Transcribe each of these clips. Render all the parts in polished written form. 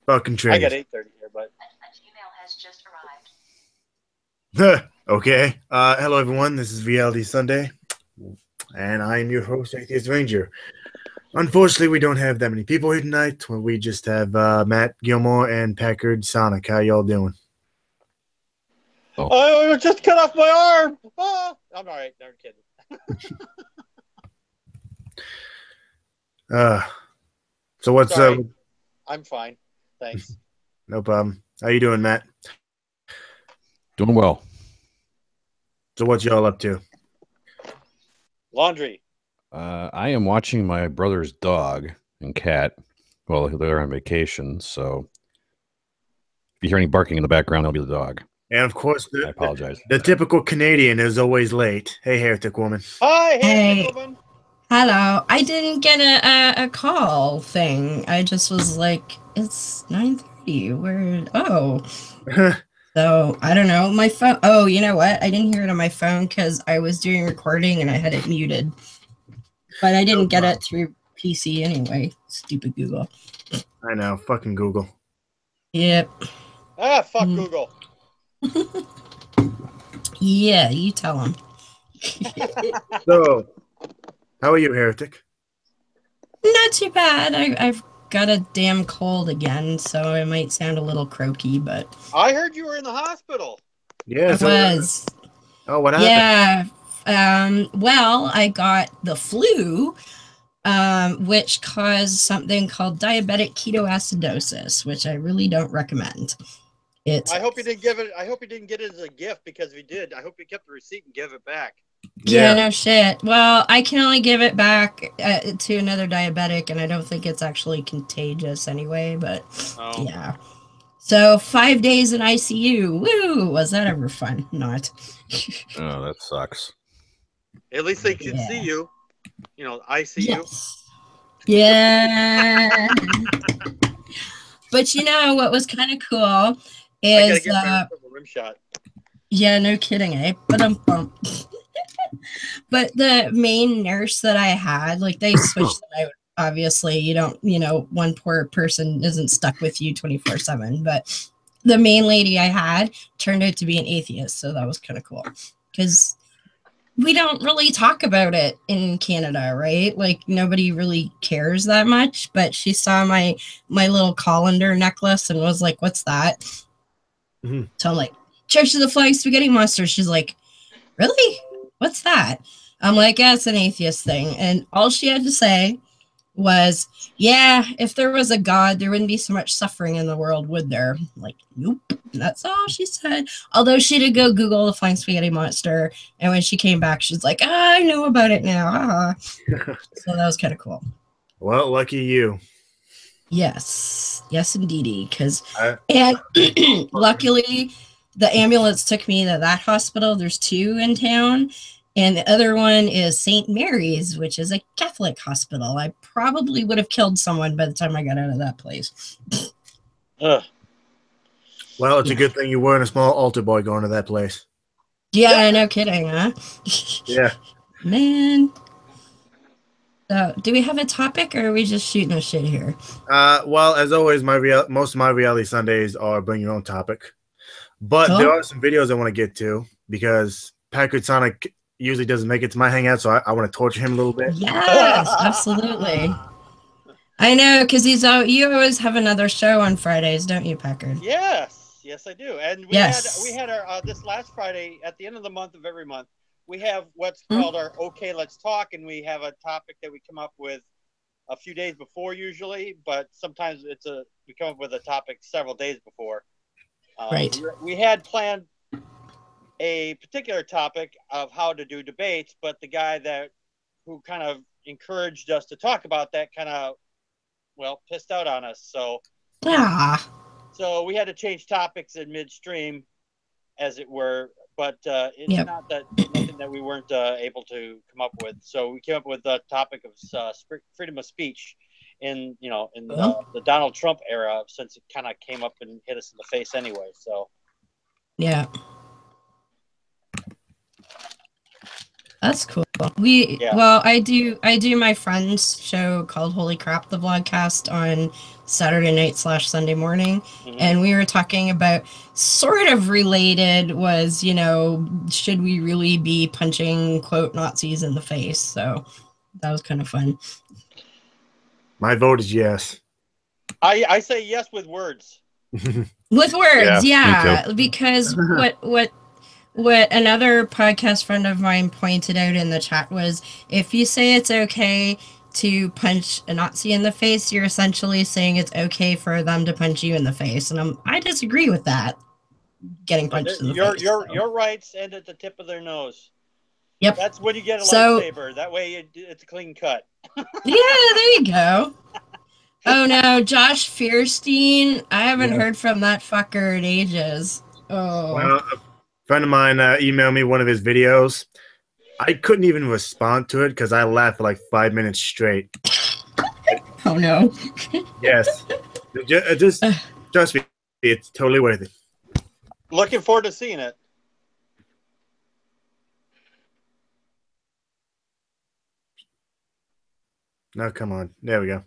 Fucking I got traitors. 8:30 here, but Okay. Hello everyone. This is Reality Sunday, and I am your host, Atheist Ranger. Unfortunately, we don't have that many people here tonight. We just have Matt Gilmore and Packard Sonic. How y'all doing? Oh, I just cut off my arm. Oh, I'm all right. Never kidding. Uh, so what's Sorry, I'm fine. Thanks. no problem. How you doing, Matt? doing well. So what y'all up to? Laundry. I am watching my brother's dog and cat while they're on vacation. So if you hear any barking in the background, that'll be the dog. And of course, I apologize. the typical Canadian is always late. Hey, heretic woman. Hi, heretic Hey, woman. hello. I didn't get a call thing. I just was like, it's 9:30. Where? Oh, so I don't know. My phone. Oh, you know what? I didn't hear it on my phone because I was doing recording and I had it muted. But I No didn't get problem. it through PC anyway. Stupid Google. I know, fucking Google. Yep. Ah, fuck Mm. Google. Yeah, you tell them. So, how are you, heretic? Not too bad. I've got a damn cold again, so it might sound a little croaky, but I heard you were in the hospital. Yeah. I So, was. oh, what happened? Yeah. Well, I got the flu, which caused something called diabetic ketoacidosis, which I really don't recommend. It's I hope you didn't give it. I hope you didn't get it as a gift because if you did, I hope you kept the receipt and give it back. yeah, Yeah. no shit. Well, I can only give it back to another diabetic, and I don't think it's actually contagious anyway. But Oh, yeah. So 5 days in ICU. Woo! Was that ever fun? Not. Oh, that sucks. at least they can see Yeah. you. I see you. Yes. Yeah. But you know what was kind of cool I gotta is get myself a rim shot. yeah, no kidding, eh? But the main nurse that I had, like they switched them out. Obviously, you don't, one poor person isn't stuck with you 24/7. But the main lady I had turned out to be an atheist, so that was kind of cool. Because we don't really talk about it in Canada, right? Like nobody really cares that much. But she saw my little colander necklace and was like, "What's that?" Mhm. So I'm like, "Church of the Flying Spaghetti Monster." She's like, "Really? What's that?" I'm like, "Yeah, it's an atheist thing." And all she had to say was, "Yeah, if there was a God, there wouldn't be so much suffering in the world, would there?" I'm like, nope. That's all she said. Although she did go Google the Flying Spaghetti Monster, and when she came back, she's like, I know about it now. So that was kind of cool. Well, lucky you. Yes, indeedy. Because I, and fucking, luckily, the ambulance took me to that hospital. There's two in town, and the other one is St. Mary's, which is a Catholic hospital. I probably would have killed someone by the time I got out of that place. Ugh. well, it's a Yeah, good thing you weren't a small altar boy going to that place. Yeah. yeah, no kidding, huh? Yeah. Man. So, do we have a topic, or are we just shooting the shit here? Well, as always, most of my reality Sundays are bring your own topic, but there Cool. are some videos I want to get to because Packard Sonic usually doesn't make it to my hangout, so I want to torture him a little bit. Yes, absolutely. I know, because he's out. You always have another show on Fridays, don't you, Packard? Yes, I do. And we had Yes. our this last Friday at the end of the month of every month. We have what's Hmm? called our Okay, Let's Talk, and we have a topic that we come up with a few days before usually, but sometimes we come up with a topic several days before. Right. We had planned a particular topic of how to do debates, but the guy who kind of encouraged us to talk about that kind of pissed out on us. Ah, So we had to change topics in midstream, as it were. But it's yep. not that nothing that we weren't able to come up with. So we came up with the topic of freedom of speech in Cool. the Donald Trump era, since it kind of came up and hit us in the face anyway. So Yeah. That's cool. Yeah. Well, I do my friend's show called Holy Crap, the Vlogcast on Saturday night / Sunday morning. And we were talking about sort of related was, you know, should we really be punching quote Nazis in the face? So that was kind of fun. My vote is yes. I say yes with words. With words, Yeah, me too. because what another podcast friend of mine pointed out in the chat was if you say it's okay to punch a Nazi in the face, you're essentially saying it's okay for them to punch you in the face, and I disagree with that. Getting punched in the face. Your rights end at the tip of their nose. Yep. That's when you get a lightsaber. That way it's a clean cut. Yeah, there you go. Oh no, Josh Feurstein. I haven't heard from that fucker in ages. Oh. Well, a friend of mine emailed me one of his videos. I couldn't even respond to it because I laughed for like 5 minutes straight. Oh no. Yes. Just trust me, it's totally worth it. Looking forward to seeing it. No, come on. There we go.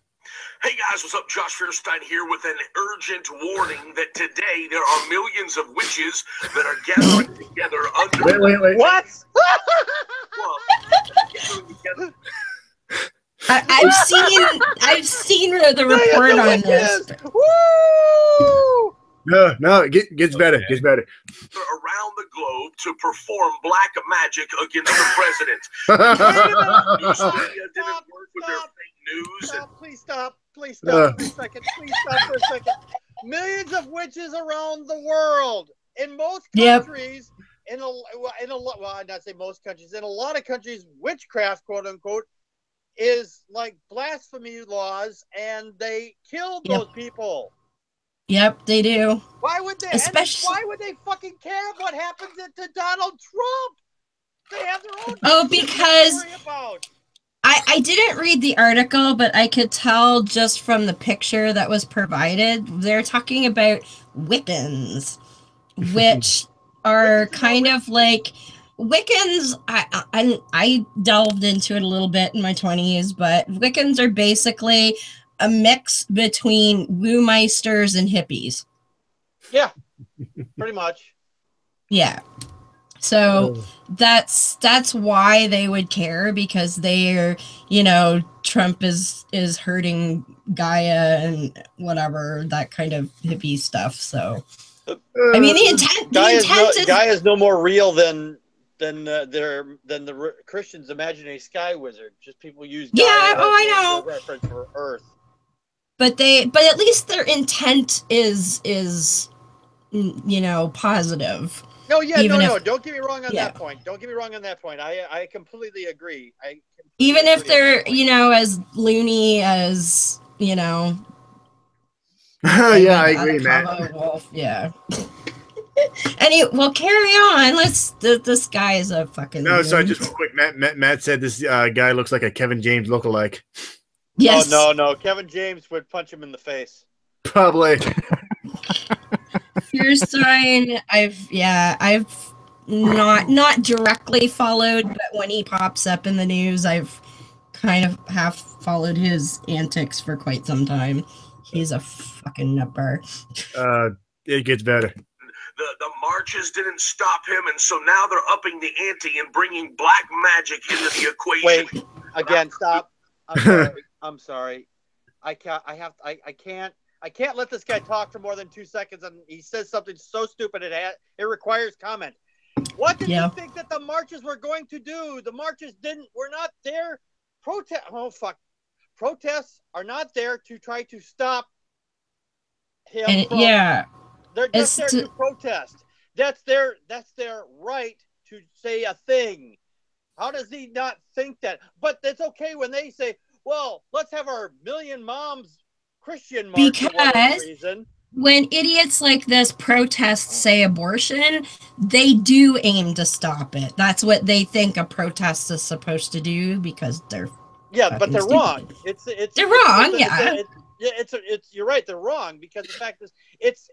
Hey guys, what's up? Josh Feurstein here with an urgent warning that today there are millions of witches that are gathering together under... Wait. What? Well, gathering together. I've seen the report on this. Woo! No, it gets better. It gets better. Around the globe to perform black magic against the president. News media didn't work with their fake news. Please stop for a second. For a second. Millions of witches around the world. In most countries, well, I'd not say most countries, in a lot of countries, witchcraft, quote unquote, is like blasphemy laws, and they kill those people. Yep, they do. Why would they? Why would they fucking care what happens to Donald Trump? They have their own. Oh, because I didn't read the article, but I could tell just from the picture that was provided. They're talking about Wiccans, which are kind of like Wiccans. I delved into it a little bit in my 20s, but Wiccans are basically a mix between Woo-meisters and hippies. Yeah, pretty much. Yeah. So that's why they would care, because they're, Trump is hurting Gaia and whatever, that kind of hippie stuff. So I mean the intent Gaia is no more real than the Christians' imaginary sky wizard. Just people use Gaia I know. as a reference for Earth. But at least their intent is positive. No, no. Don't get me wrong on that point. I completely agree. Even if they're, as loony as, Yeah, I agree, Matt. Wolf. Yeah. Well, carry on. This guy is a fucking... No, sorry, just real quick. Matt said this guy looks like a Kevin James lookalike. Yes. Oh, no. Kevin James would punch him in the face. Probably. Feurstein, I've not directly followed, but when he pops up in the news, I've kind of half followed his antics for quite some time. He's a fucking nutbar. It gets better. The marches didn't stop him, and so now they're upping the ante and bringing black magic into the equation. Wait, again, stop. I'm sorry. I can't let this guy talk for more than 2 seconds, and he says something so stupid it requires comment. What did you think that the marches were going to do? The marches were not there. Protests are not there to try to stop him. They're just there to protest. That's their right to say a thing. How does he not think that? But it's okay when they say, well, let's have our Million Moms Christian march for whatever reason. When idiots like this protest, say, abortion, they do aim to stop it. That's what they think a protest is supposed to do, because they're but they're stupid. Wrong. They're wrong. You're right. They're wrong, because the fact is,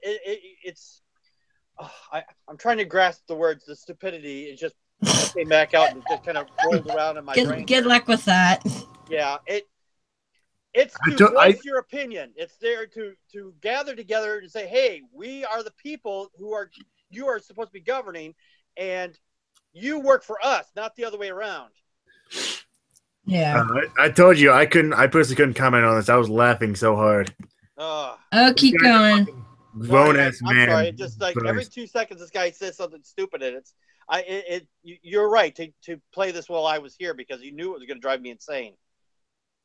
I'm trying to grasp the words. The stupidity is just came back out and just kind of rolled around in my brain. Good luck with that. Yeah, it's to voice your opinion. It's there to gather together and say, hey, we are the people you are supposed to be governing, and you work for us, not the other way around. Yeah. I told you I personally couldn't comment on this. I was laughing so hard. Oh, keep going. Grown ass man. I'm sorry. Just like every 2 seconds, this guy says something stupid, and you're right to play this while I was here because you knew it was going to drive me insane.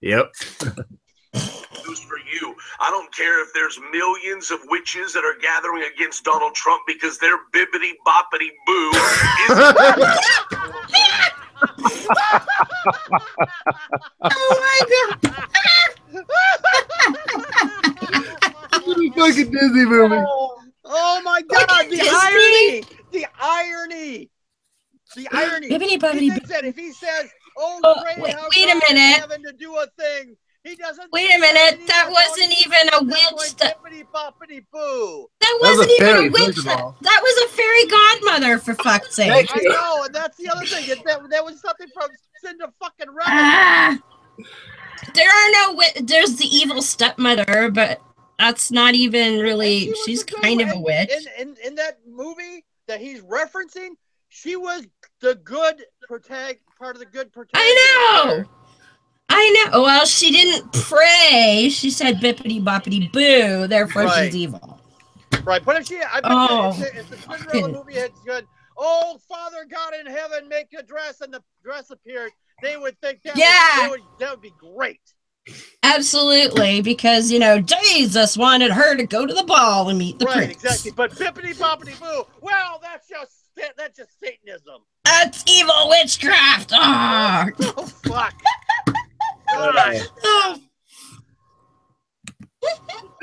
Yep. News for you. I don't care if there's millions of witches that are gathering against Donald Trump because their bibbity boppity boo is. Oh my god! Fucking Disney movie. Oh my god! The irony. If he says, "Oh, great, wait a minute. having to do a thing," he doesn't. Wait a minute. That wasn't even a witch. That wasn't even a witch. That was a fairy godmother, for fuck's sake. I know, and that's the other thing. That was something from Cinda fucking Reynolds. There are no there's the evil stepmother, but that's not even really. She's kind of a witch. In that movie that he's referencing, she was the good part of the good protagonist. I know. Well, she didn't pray. She said bippity boppity boo. Therefore, she's evil. Right, but if if the Cinderella movie had good, oh, Father God in heaven, make a dress, and the dress appeared, they would think that would be great. Absolutely, because Jesus wanted her to go to the ball and meet the prince. Right, exactly. But bippity boppity boo. Well, that's just Satanism. That's evil witchcraft. Oh, fuck.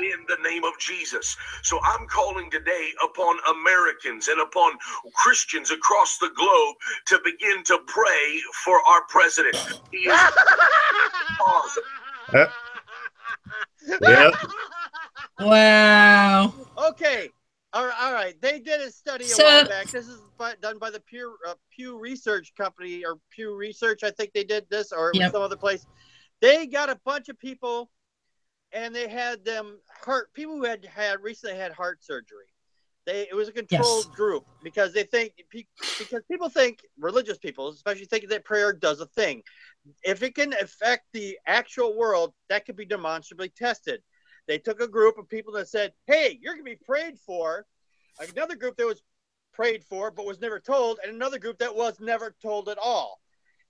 In the name of Jesus. So I'm calling today upon Americans and upon Christians across the globe to begin to pray for our president. He is awesome. Yeah. Wow. Okay. All right. They did a study a while back. This is done by the Pew Research Company, or Pew Research. I think they did this, or it was some other place. They got a bunch of people, and they had them people who had recently had heart surgery. It was a controlled group because people think, religious people especially, think that prayer does a thing. If it can affect the actual world, that could be demonstrably tested. They took a group of people that said, hey, you're going to be prayed for. Another group that was prayed for but was never told, and another group that was never told at all.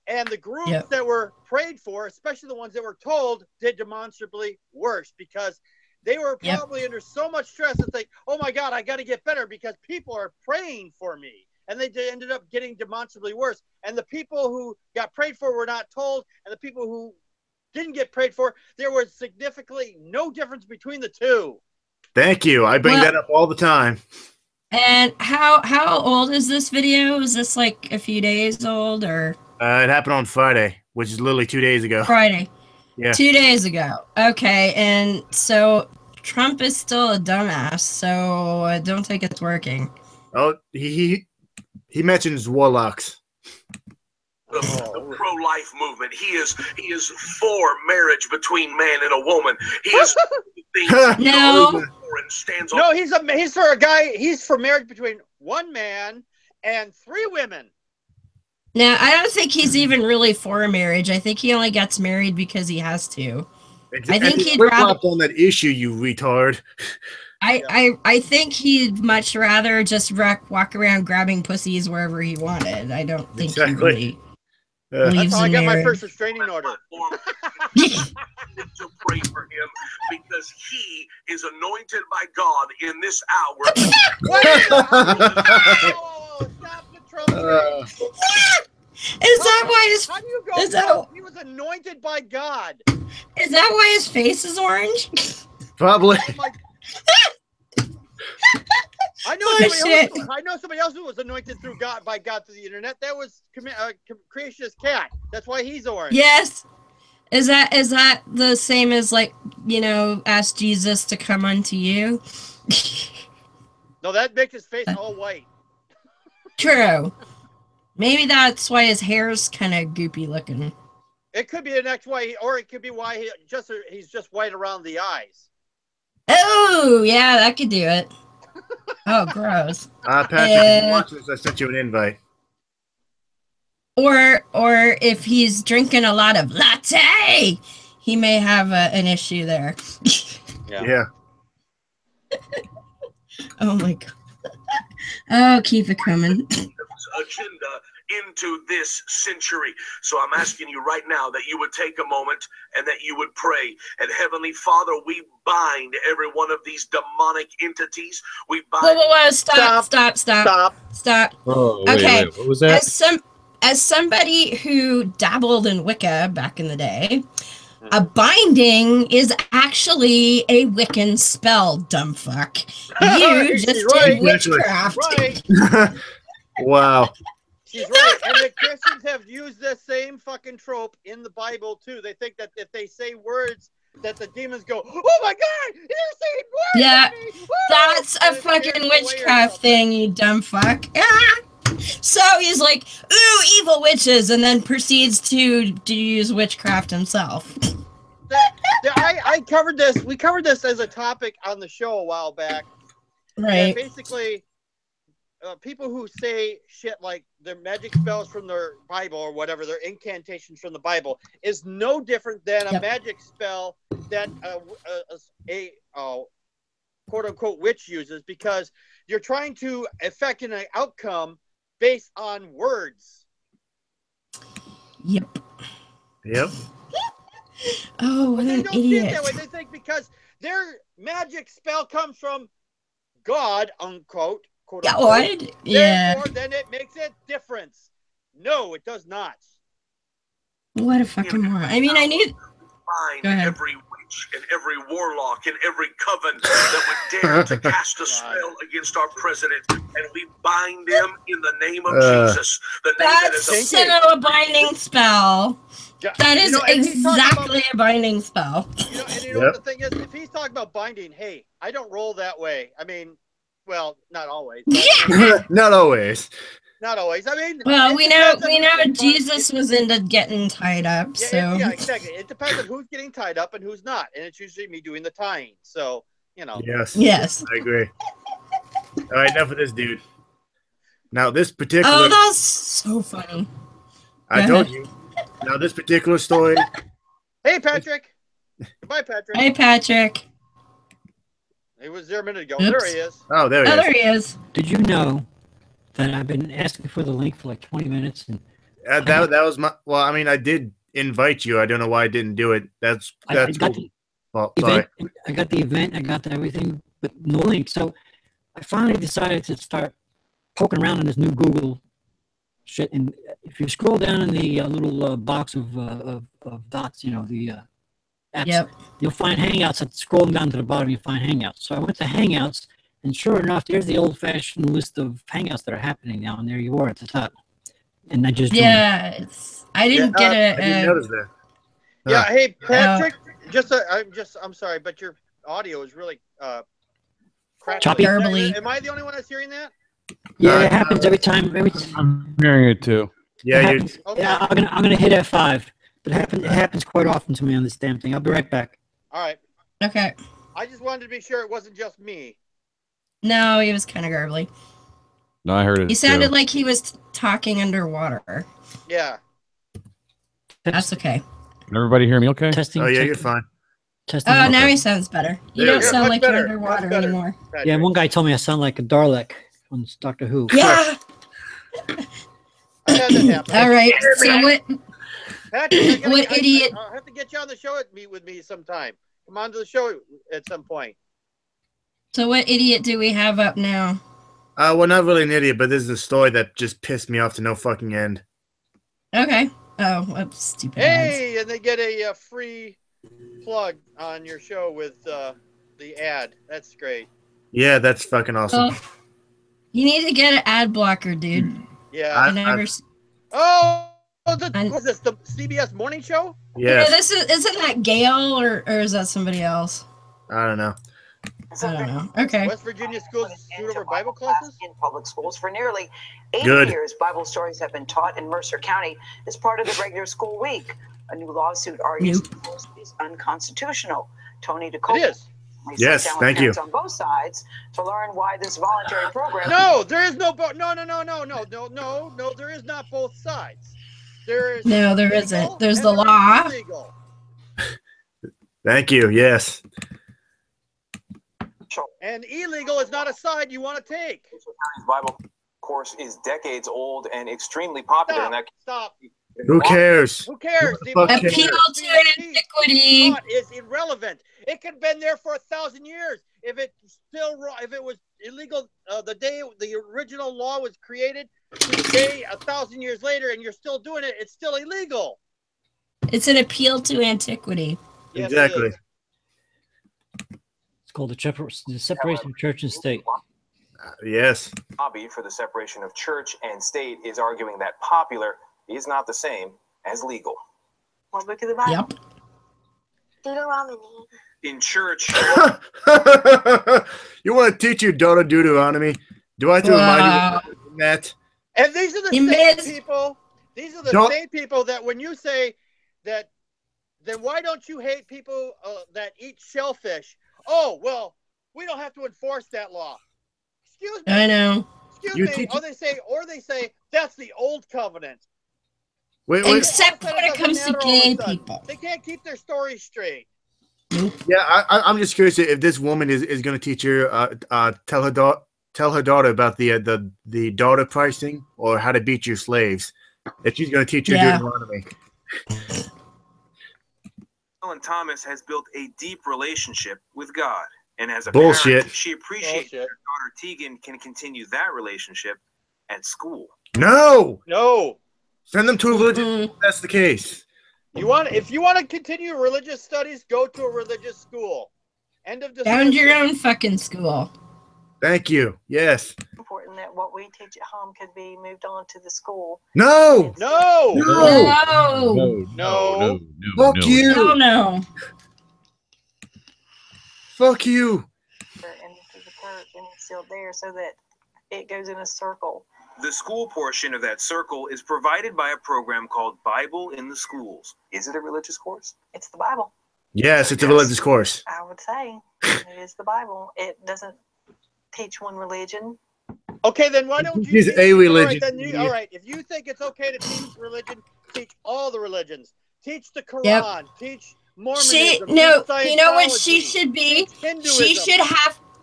And the groups that were prayed for, especially the ones that were told, did demonstrably worse because they were probably under so much stress. It's like, oh my God, I got to get better because people are praying for me. And they ended up getting demonstrably worse. And the people who got prayed for were not told. And the people who didn't get prayed for, there was significantly no difference between the two. Thank you. I bring that up all the time. And how old is this video? Is this like a few days old or? It happened on Friday, which is literally 2 days ago. Friday. Yeah. 2 days ago. Okay. And so Trump is still a dumbass. So I don't think it's working. Oh, he mentions warlocks. The pro-life movement. He is for marriage between man and a woman. He is he's for a guy. He's for marriage between one man and 3 women. Now, I don't think he's even really for marriage. I think he only gets married because he has to. I think he'd rather on that issue, you retard. I think he'd much rather just walk around grabbing pussies wherever he wanted. I don't think he really that's how I got my first restraining order. To pray for him because he is anointed by God in this hour. Stop the Trump Is that why his? How do you go? He was anointed by God. Is that why his face is orange? Probably. I know somebody else who was anointed by God through the internet. That was Creationist Cat. That's why he's orange. Yes. Is that the same as ask Jesus to come unto you? No, that makes his face all white. True. Maybe that's why his hair's kind of goopy looking. It could be an XY, or it could be why he's just white around the eyes. Oh, yeah, that could do it. Oh, gross. Patrick, if you watch this, I sent you an invite. Or if he's drinking a lot of latte, he may have an issue there. Yeah. Oh my god. Oh, keep it coming. Agenda into this century. So I'm asking you right now that you would take a moment and that you would pray. And Heavenly Father, we bind every one of these demonic entities. We bind. Whoa, stop. Oh, Okay. wait, what was that? As somebody who dabbled in Wicca back in the day, a binding is actually a Wiccan spell, dumb fuck. You just did witchcraft. Right. Wow. She's right. And the Christians have used this same fucking trope in the Bible too. They think that if they say words that the demons go, "Oh my god, you're saying words!" Yeah, Woo! that's a fucking witchcraft thing, you dumb fuck. Ah! So he's like, "Ooh, evil witches," and then proceeds to use witchcraft himself. I covered this. We covered this as a topic on the show a while back. Right. Basically, people who say shit like their magic spells from their Bible or whatever, their incantations from the Bible, is no different than a magic spell that a quote unquote witch uses, because you're trying to affect an outcome based on words. Yep. Oh, what an don't see idiot. it that way. They think because their magic spell comes from God, unquote, quote unquote, therefore, then it makes a difference. No, it does not. What a fucking moron. I mean, I need... Go ahead. Every witch and every warlock and every coven that would dare to cast a spell against our president, and we bind them in the name of Jesus. The name That's a binding spell. That is exactly a binding spell. You know what the thing is? If he's talking about binding, hey, I don't roll that way. I mean, well, not always. Not always. Not always. I mean, well, we know Jesus was into getting tied up. Yeah, exactly. It depends on who's getting tied up and who's not, and it's usually me doing the tying. So, you know. Yes. I agree. All right, enough of this dude. Now, this particular. Oh, that's so funny. I told you. Now, this particular story. Hey, Patrick. Goodbye, Patrick. Hey, Patrick. He was there a minute ago. Oops. There he is. Oh, there he is. Did you know that I've been asking for the link for like 20 minutes? And that was my. Well, I mean, I did invite you. I don't know why I didn't do it. That's cool. Well, sorry. I got the event. I got everything, but no link. So I finally decided to start poking around in this new Google shit. And if you scroll down in the little box of dots, the apps, you'll find Hangouts. Scroll down to the bottom, you find Hangouts. So I went to Hangouts, and sure enough, there's the old-fashioned list of Hangouts that are happening now, and there you are at the top. And I just I didn't get it. I didn't notice that. Yeah, hey Patrick, I'm sorry, but your audio is really choppy. Am I the only one that's hearing that? Yeah, it happens every time. I'm hearing it too. Yeah, yeah. I'm gonna hit F5. It happens quite often to me on this damn thing. I'll be right back. All right. Okay. I just wanted to be sure it wasn't just me. No, he was kind of garbly. No, I heard it. He sounded like he was talking underwater. Yeah. That's okay. Can everybody hear me okay? Testing. Oh, yeah, you're fine. Testing. Oh, now he sounds better. You don't sound like you're underwater anymore. Patrick. Yeah, one guy told me I sound like a Dalek on Doctor Who. Yeah. All right. So what? Patrick, what idiot? I'll have to get you on the show with me sometime. Come on to the show at some point. So what idiot do we have up now? Well, not really an idiot, but this is a story that just pissed me off to no fucking end. Okay. Oh, whoops, stupid. Hey, and they get a free plug on your show with the ad. That's great. Yeah, that's fucking awesome. Well, you need to get an ad blocker, dude. Yeah. Was this the CBS morning show? Yeah. Isn't that Gail or is that somebody else? I don't know. I don't know. Okay. West Virginia schools shoot over Bible classes? In public schools for nearly 80 Good. years, Bible stories have been taught in Mercer County as part of the regular school week. A new lawsuit argues the course is unconstitutional. Tony DeCole. It is. Yes, thank you. On both sides to learn why this voluntary program. No, there is no. No. There is not both sides. There is. No, there legal isn't. There's and the there is law. illegal. Thank you. Yes. And illegal is not a side you want to take. County's Bible course is decades old and extremely popular. Stop. Who cares? Who cares? Who the fuck cares? Appeal to antiquity. Thought is irrelevant. It could have been there for 1,000 years. If it was illegal the day the original law was created, today 1,000 years later, and you're still doing it, it's still illegal. It's an appeal to antiquity. Yes, Exactly. It's called the separation of church and state. Yes. Lobby for the separation of church and state is arguing that popular is not the same as legal. What book of the Bible? Yep. Deuteronomy. In church, You want to teach your daughter Deuteronomy? Do I have to remind you of that? And these are the You same missed- people. These are the Don't- same people that when you say that, then why don't you hate people that eat shellfish? Oh, well, we don't have to enforce that law. Excuse me. I know. Excuse You me. teach- Or they say that's the old covenant. Wait. Except when it comes to gay people. They can't keep their stories straight. Yeah, I'm just curious if this woman is going to teach her, tell her daughter about the daughter pricing or how to beat your slaves. If she's going to teach her Yeah. Deuteronomy. Ellen Thomas has built a deep relationship with God, and as a Bullshit. parent, she appreciates that her daughter Tegan can continue that relationship at school. No, No. send them to a religion. If that's the case. If you want to continue religious studies, go to a religious school. End of discussion. Found your own fucking school. Thank you. Yes. Important that what we teach at home could be moved on to the school. No. No. No. No. Fuck you. Hell no. Fuck you. And into the church, and it's still there so that it goes in a circle. The school portion of that circle is provided by a program called Bible in the Schools. Is it a religious course? It's the Bible. Yes, it's a religious course. I would say it is the Bible. It doesn't teach one religion. Okay, then why don't you He's teach- a religion. All right, if you think it's okay to teach religion, teach all the religions. Teach the Quran. Yep. Teach Mormonism. She teach no, you know what she Scientology, should be? teach Hinduism.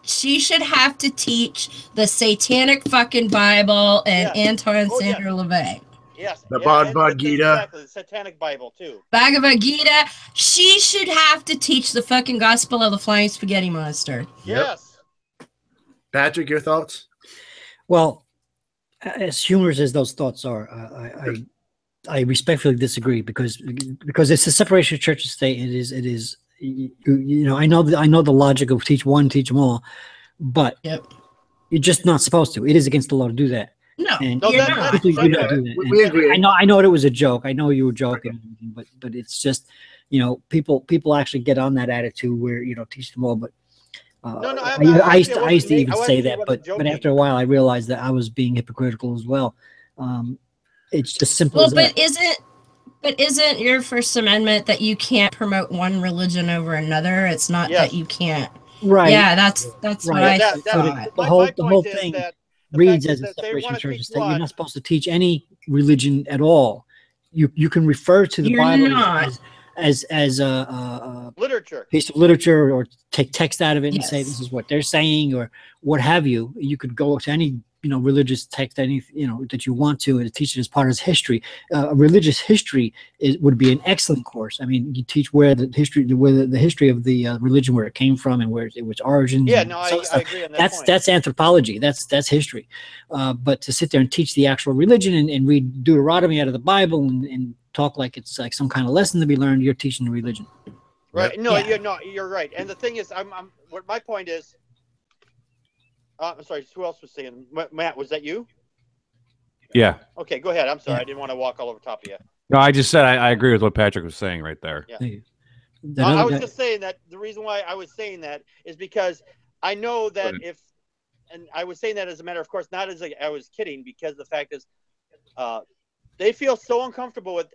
She should have to teach the Satanic fucking Bible and Yes. Anton Oh, yes. Sandra LaVey. Yes. The yeah, Bhagavad and Gita. Exactly, the Satanic Bible too. Bhagavad Gita. She should have to teach the fucking Gospel of the Flying Spaghetti Monster. Yes. Patrick, your thoughts? Well, as humorous as those thoughts are, I respectfully disagree because it's a separation of church and state. It is. You know, I know the logic of teach one, teach them all, but Yep. you're just not supposed to. It is against the law to do that. No, And No, you're that- not. people, you don't do that. We And agree. I know it was a joke. I know you were joking, but it's just, you know, people actually get on that attitude where, you know, teach them all. But No, no, I used to even say I that, wasn't but joking. after a while, I realized that I was being hypocritical as well. It's just simple Well, as that. but isn't your First Amendment that you can't promote one religion over another? It's not Yes. that you can't. Right. Yeah, that's what Right. I That- thought. that- The my whole point is thing that the reads fact as a that they separation wanna of church and teach state. You're one- not supposed to teach any religion at all. You can refer to the You're Bible not. as a literature. piece of literature or take text out of it and say Yes. this is what they're saying or what have you. You could go to any, you know, religious text, any, you know, that you want to, and teach it as part of history. Religious history would be an excellent course. I mean, you teach where the history of the religion, where it came from and where it was origins. Yeah, and no, some I stuff. agree on that point. That's anthropology. That's history. But to sit there and teach the actual religion and read Deuteronomy out of the Bible and talk like it's like some kind of lesson to be learned, you're teaching the religion. Right. No, Yeah. you're right. And the thing is, what my point is, I'm sorry, who else was saying? Matt, was that you? Yeah. Okay, go ahead. I'm sorry. Yeah. I didn't want to walk all over top of you. No, I just said I agree with what Patrick was saying right there. Yeah. The I other was guy- just saying that the reason why I was saying that is because I know that and I was saying that as a matter of course, not as I was kidding, because the fact is, they feel so uncomfortable with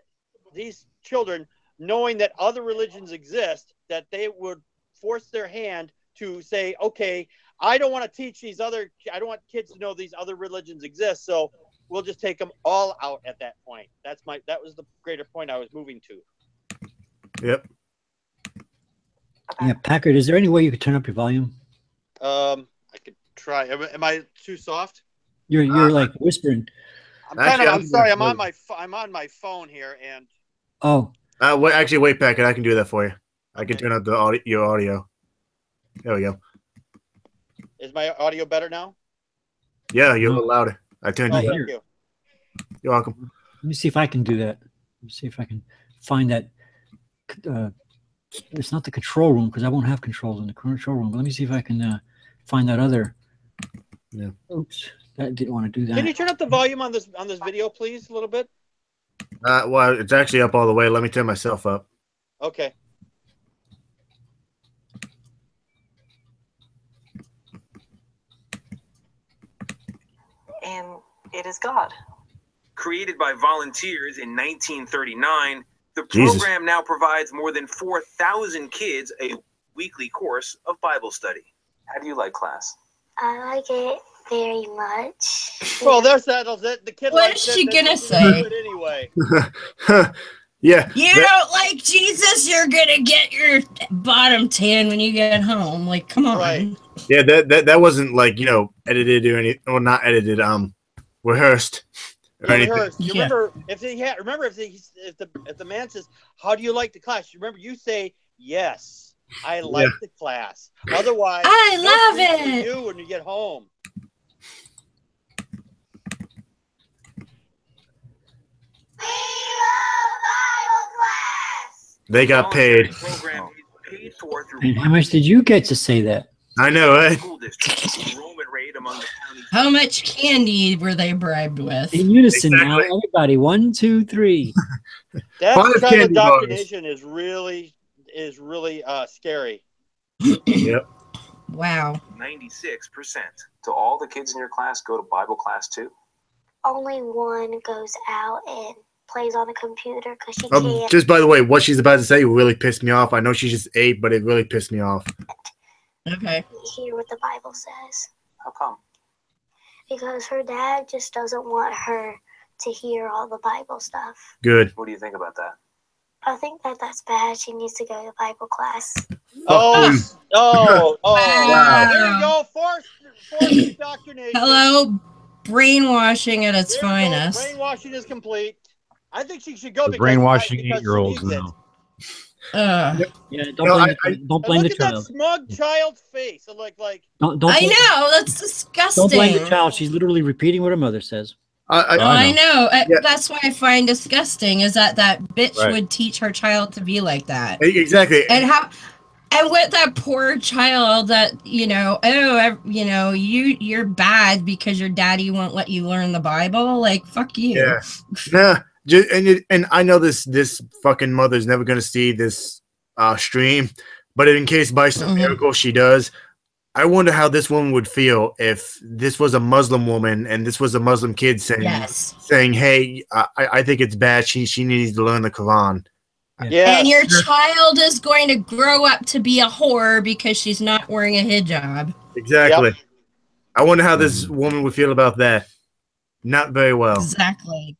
these children knowing that other religions exist that they would force their hand to say, okay, I don't want to teach I don't want kids to know these other religions exist, so we'll just take them all out at that point. That was the greater point I was moving to. Yep. Yeah, Packard, is there any way you could turn up your volume? I could try. Am I too soft? You're like whispering. I'm sorry. I'm on my phone here, and wait, Packard. I can do that for you. I can turn up your audio. There we go. Is my audio better now? Yeah, you're a little louder. I turned you up. Thank you. You're welcome. Let me see if I can do that. Let me see if I can find that. It's not the control room because I won't have controls in the control room. But let me see if I can find that other. Yeah. Oops, I didn't want to do that. Can you turn up the volume on this video, please, a little bit? Well, it's actually up all the way. Let me turn myself up. Okay. And it is God. Created by volunteers in 1939, the Jesus. program now provides more than 4,000 kids a weekly course of Bible study. How do you like class? I like it very much. Well, there settles it. The kid. What likes is she it, gonna then say? do it anyway. Yeah. You don't like Jesus, you're gonna get your bottom tan when you get home. Like, come on. Right. Yeah, that wasn't like, edited or anything, or not edited, rehearsed or anything. Rehearsed. You remember if the man says, "How do you like the class?" You remember you say, "Yes, I like the class." Otherwise, I love no it. for you when you get home. They got paid. Program is paid for through And how much did you get to say that? I know, right? school district. Enrollment rate among the county's How much candy were they bribed with? In unison now, Exactly. everybody. 1, 2, 3. That 5 kind of candy indoctrination is really scary. Yep. Oh. Wow. 96%. Do all the kids in your class go to Bible class too? Only one goes out and plays on the computer because she can't. Just by the way, what she's about to say really pissed me off. I know she's just 8, but it really pissed me off. Okay. Hear what the Bible says. How come? Because her dad just doesn't want her to hear all the Bible stuff. Good. What do you think about that? I think that's bad. She needs to go to Bible class. Oh! Wow. There you go. Forced indoctrination. Hello, brainwashing at its There you go. finest. Brainwashing is complete. I think she should go The because brainwashing because she 8-year-olds needs it. now. Yeah, don't No, blame, I- don't blame Look the at that child. smug child's face. Like Don't I blame, know, that's disgusting. Don't blame the child. She's literally repeating what her mother says. I know. Yeah. That's what I find disgusting is that bitch Right. would teach her child to be like that. Exactly. And with that poor child that, you're bad because your daddy won't let you learn the Bible. Like, fuck you. Yeah. Nah, and I know this fucking mother's never gonna see this stream, but in case by some miracle she does, I wonder how this woman would feel if this was a Muslim woman and this was a Muslim kid saying, "Hey, I think it's bad. She needs to learn the Quran." yeah. And your child is going to grow up to be a whore because she's not wearing a hijab. Exactly. Yep. I wonder how this woman would feel about that. Not very well. Exactly.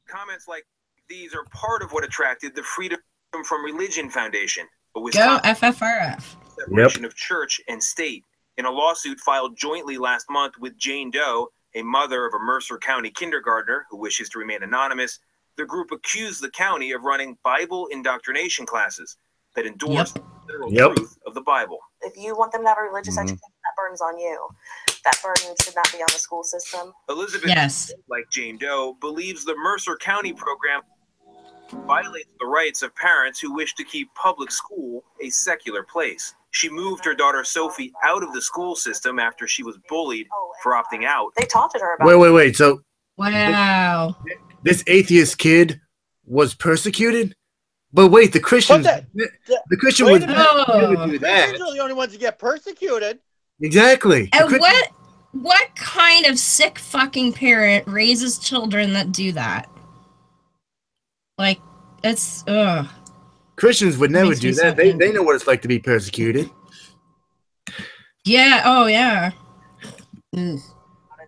Comments like these are part of what attracted the Freedom from Religion Foundation, a Go Wisconsin FFRF. separation of church and state, in a lawsuit filed jointly last month with Jane Doe, a mother of a Mercer County kindergartner who wishes to remain anonymous. The group accused the county of running Bible indoctrination classes that endorse the literal truth of the Bible. If you want them to have a religious education, that burden's on you. That burden should not be on the school system. Elizabeth, like Jane Doe, believes the Mercer County program violates the rights of parents who wish to keep public school a secular place. She moved her daughter Sophie out of the school system after she was bullied for opting out. They taunted her about Wait. So wow, this atheist kid was persecuted? But wait, the Christians, But the Christian wait would a minute. never do that. Christians are the only ones that get persecuted. Exactly. The And Christians- what kind of sick fucking parent raises children that do that? Like, it's ugh. Christians would never Makes me do so that. They angry. know what it's like to be persecuted. Yeah. Oh yeah. Mm.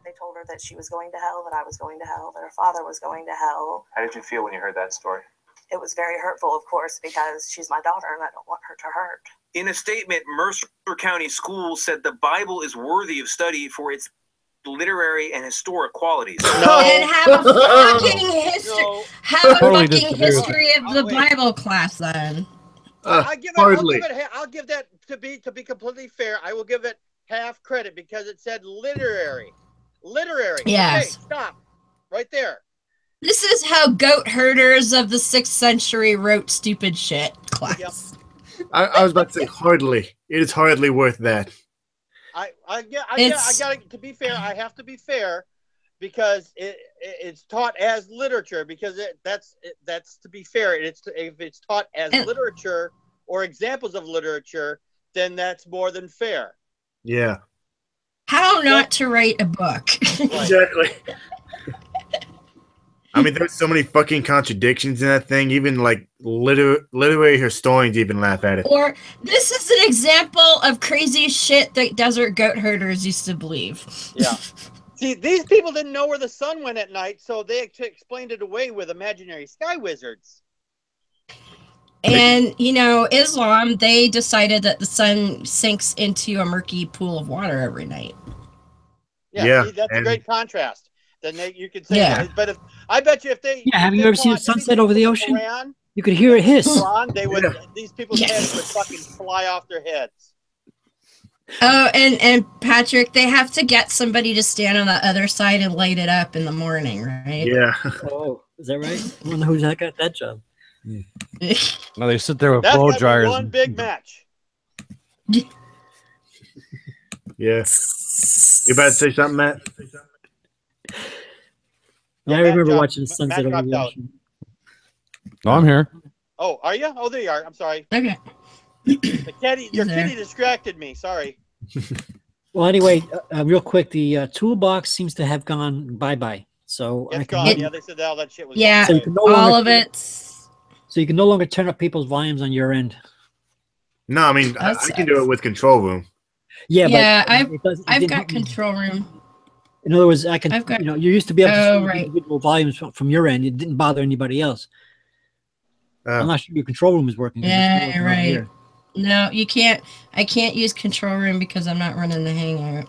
They told her that she was going to hell, that I was going to hell, that her father was going to hell. How did you feel when you heard that story? It was very hurtful, of course, because she's my daughter and I don't want her to hurt. In a statement, Mercer County Schools said the Bible is worthy of study for its literary and historic qualities. And have a fucking history. No. Have a Totally fucking disagree with history of the Wait. Bible class then. I'll give hardly. that to be completely fair. I will give it half credit because it said literary. Literary. Yes. Okay, stop. Right there. This is how goat herders of the 6th century wrote stupid shit class. Yep. I was about to say hardly. It is hardly worth that. I It's- got to be fair. I have to be fair because it's taught as literature because that's to be fair. If it's taught as And- literature or examples of literature, then that's more than fair. Yeah. How not to write a book. Exactly. I mean, there's so many fucking contradictions in that thing. Even like literary historians even laugh at it. Or this is an example of crazy shit that desert goat herders used to believe. Yeah. See, these people didn't know where the sun went at night, so they explained it away with imaginary sky wizards. And, you know, Islam, they decided that the sun sinks into a murky pool of water every night. Yeah, see, that's a and- great contrast. Then you could say Yeah. that. But I bet you if they have if you they ever seen a brought sunset anything over the from ocean? Quran, You could hear it hiss. Quran, they would. Yeah. These people's Yes. heads would fucking fly off their heads. Oh, and Patrick, they have to get somebody to stand on the other side and light it up in the morning, right? Yeah. Oh, is that right? I wonder who's got that job. No, they sit there with That's blow gotta be dryers. one big match. Yeah. You about to say something, Matt? Yeah, I Matt remember dropped- watching the sunset Matt over the dropped out. ocean. No, I'm here. Oh, are you? Oh, there you are. I'm sorry. Okay. The kitty, your there. kitty distracted me. Sorry. Well, anyway, real quick, the toolbox seems to have gone bye-bye. So I It's can, gone. Yeah, they said all that shit was Yeah. gone. so you can no All longer of it. so you can no longer turn up people's volumes on your end. No, I mean, I That can do it with control room. Yeah, Yeah, but it I've didn't got help me. control room. In other words, I can. I've got- you know, you used to be able to Oh, see right. individual volumes from your end. It didn't bother anybody else. I'm not sure your control room is working. 'cause it's Yeah, still working over right. here. No, you can't. I can't use control room because I'm not running the Hangout.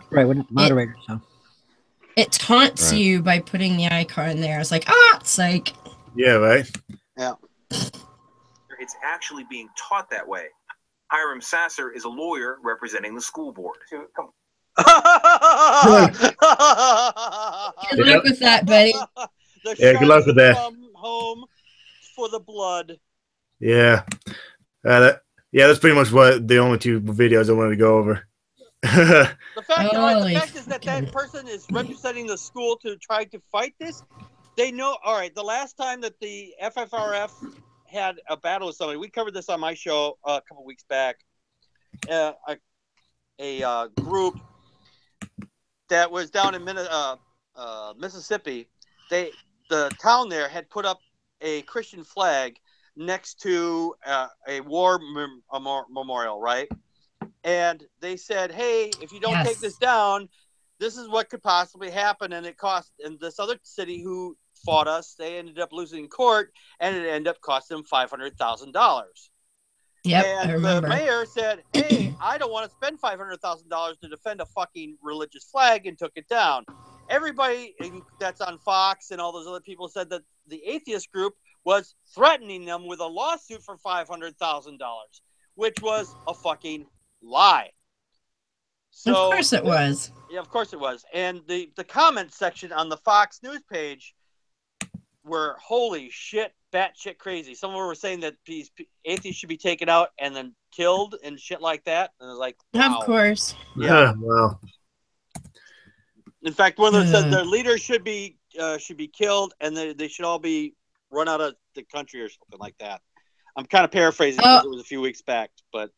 Right, we're not the moderator, so. It taunts Right. you by putting the icon there. It's like, it's like, Yeah, right? Yeah. It's actually being taught that way. Hiram Sasser is a lawyer representing the school board. good luck with that, buddy. The Yeah, good luck with that. Come home for the blood. Yeah. That's pretty much what the only two videos I wanted to go over. The fact, Holy the fact is that that person is representing the school to try to fight this. They know. All right. The last time that the FFRF had a battle with somebody, we covered this on my show a couple weeks back. A group that was down in Mississippi. The town there had put up a Christian flag next to a war memorial, right? And they said, "Hey, if you don't take this down, this is what could possibly happen." And it cost. And this other city who fought us, they ended up losing in court, and it ended up costing them $500,000. Yep, and I remember. the mayor said, "Hey, I don't want to spend $500,000 to defend a fucking religious flag," and took it down. Everybody that's on Fox and all those other people said that the atheist group was threatening them with a lawsuit for $500,000, which was a fucking lie. So, of course it was. Yeah, of course it was. And the comment section on the Fox News page were holy shit, batshit crazy. Some were saying that these atheists should be taken out and then killed and shit like that. And I was like, wow. Of course. Yeah. Well, in fact, one of them said their leaders should be killed and they should all be run out of the country or something like that. I'm kind of paraphrasing because it was a few weeks back, but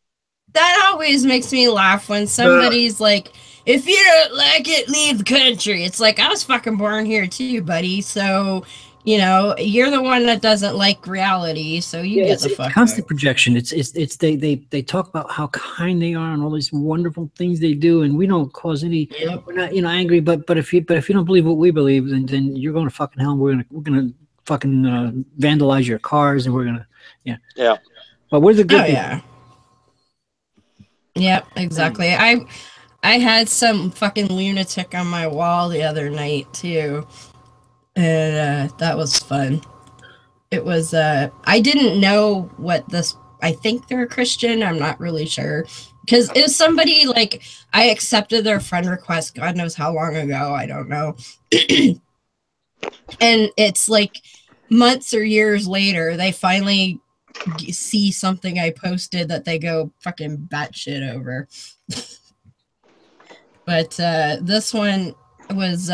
that always makes me laugh when somebody's like, if you don't like it, leave the country. It's like, I was fucking born here too, buddy. So, you know, you're the one that doesn't like reality, so you get the fuck it's constant out. projection. It's they talk about how kind they are and all these wonderful things they do, and we don't cause any. Yep. We're not, angry, but if you don't believe what we believe, then you're going to fucking hell. And we're gonna fucking vandalize your cars, and we're gonna yeah. But we're the good people. Yeah. Yep, exactly. I had some fucking lunatic on my wall the other night too, and that was fun. It was I didn't know what this. I think they're a Christian. I'm not really sure because it was somebody like I accepted their friend request. God knows how long ago. I don't know. And it's like months or years later, they finally see something I posted that they go fucking batshit over. But this one was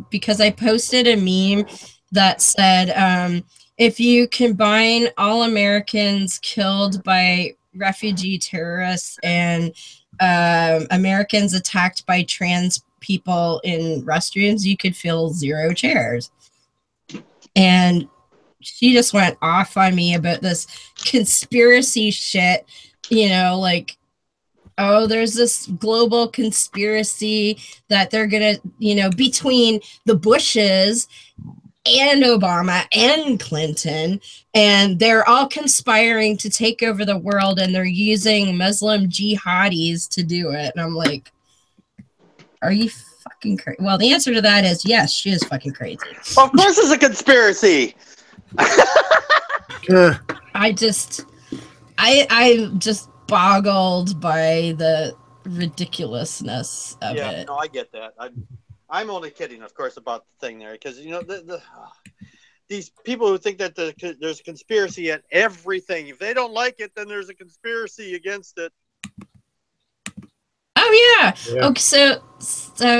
because I posted a meme that said, if you combine all Americans killed by refugee terrorists and Americans attacked by trans people in restrooms, you could fill 0 chairs. And she just went off on me about this conspiracy shit, you know, like, oh, there's this global conspiracy that they're going to, you know, between the Bushes and Obama and Clinton, and they're all conspiring to take over the world, and they're using Muslim jihadis to do it. And I'm like, are you fucking crazy? Well, the answer to that is yes, she is fucking crazy. Of course it's a conspiracy. I just boggled by the ridiculousness of it. Yeah, no, I get that. I'm only kidding, of course, about the thing there, because you know these people who think that there's a conspiracy at everything. If they don't like it, then there's a conspiracy against it. Oh yeah. Okay, so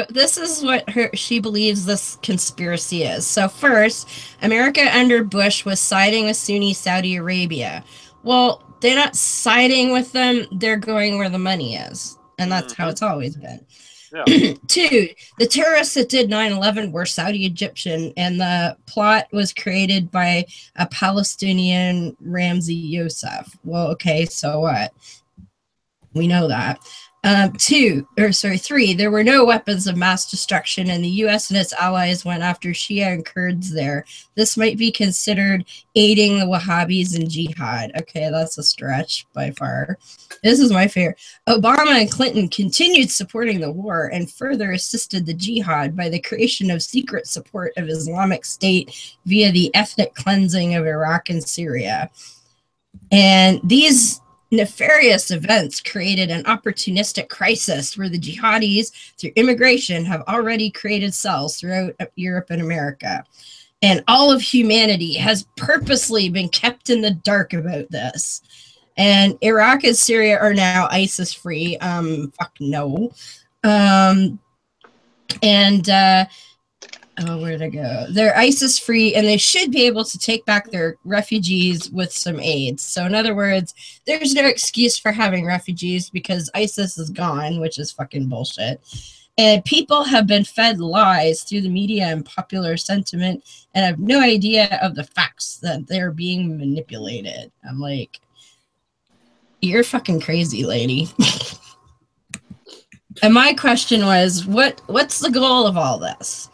this is what she believes this conspiracy is. So first, America under Bush was siding with Sunni Saudi Arabia. Well, they're not siding with them, they're going where the money is. And that's how it's always been. Yeah. 2, the terrorists that did 9/11 were Saudi Egyptian, and the plot was created by a Palestinian Ramzi Youssef. Well, okay, so what? We know that. 3, there were no weapons of mass destruction, and the U.S. and its allies went after Shia and Kurds there. This might be considered aiding the Wahhabis in jihad. Okay, that's a stretch by far. This is my favorite. Obama and Clinton continued supporting the war and further assisted the jihad by the creation of secret support of Islamic State via the ethnic cleansing of Iraq and Syria. And these nefarious events created an opportunistic crisis where the jihadis, through immigration, have already created cells throughout Europe and America. And all of humanity has purposely been kept in the dark about this. And Iraq and Syria are now ISIS-free. Fuck no. Where'd I go? They're ISIS-free, and they should be able to take back their refugees with some aid. So in other words, there's no excuse for having refugees because ISIS is gone, which is fucking bullshit. And people have been fed lies through the media and popular sentiment and have no idea of the facts that they're being manipulated. I'm like, you're fucking crazy, lady. And my question was, what's the goal of all this?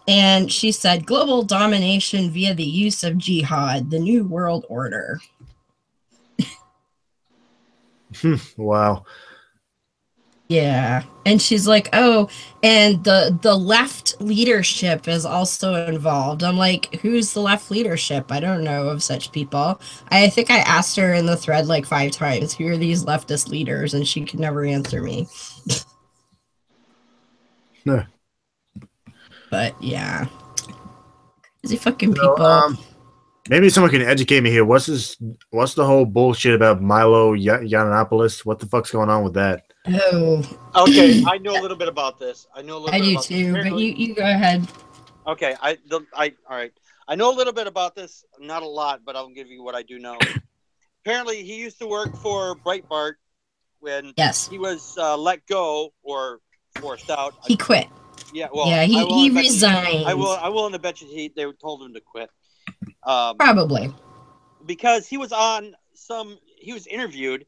And she said, global domination via the use of jihad, the new world order. Wow. Yeah. And she's like, oh, and the left leadership is also involved. I'm like, who's the left leadership? I don't know of such people. I think I asked her in the thread like 5 times, who are these leftist leaders? And she could never answer me. No. But yeah, crazy fucking people. So, maybe someone can educate me here. What's the whole bullshit about Milo Yiannopoulos? What the fuck's going on with that? Oh, okay. I know a little bit about this. I do too. But you go ahead. Okay. All right. I know a little bit about this, not a lot, but I'll give you what I do know. Apparently, he used to work for Breitbart when he was let go or forced out. He quit. Yeah, well, yeah, he resigned. I'm willing to bet you they told him to quit. Probably because he was interviewed,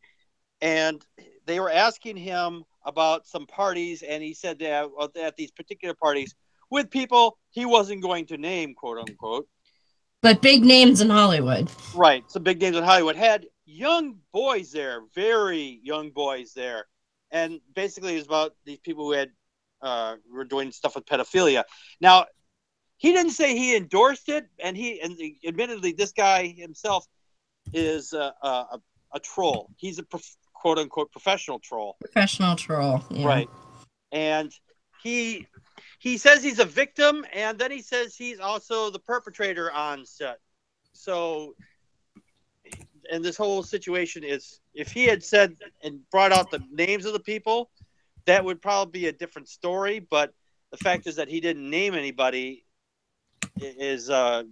and they were asking him about some parties, and he said that at these particular parties with people he wasn't going to name, quote unquote, but big names in Hollywood. Right, some big names in Hollywood had young boys there, very young boys there, and basically it's about these people who had were doing stuff with pedophilia. Now, he didn't say he endorsed it, and admittedly, this guy himself is a troll. He's a quote unquote professional troll. Professional troll, yeah. Right? And he says he's a victim, and then he says he's also the perpetrator on set. So, and this whole situation is, if he had said and brought out the names of the people, that would probably be a different story. But the fact is that he didn't name anybody is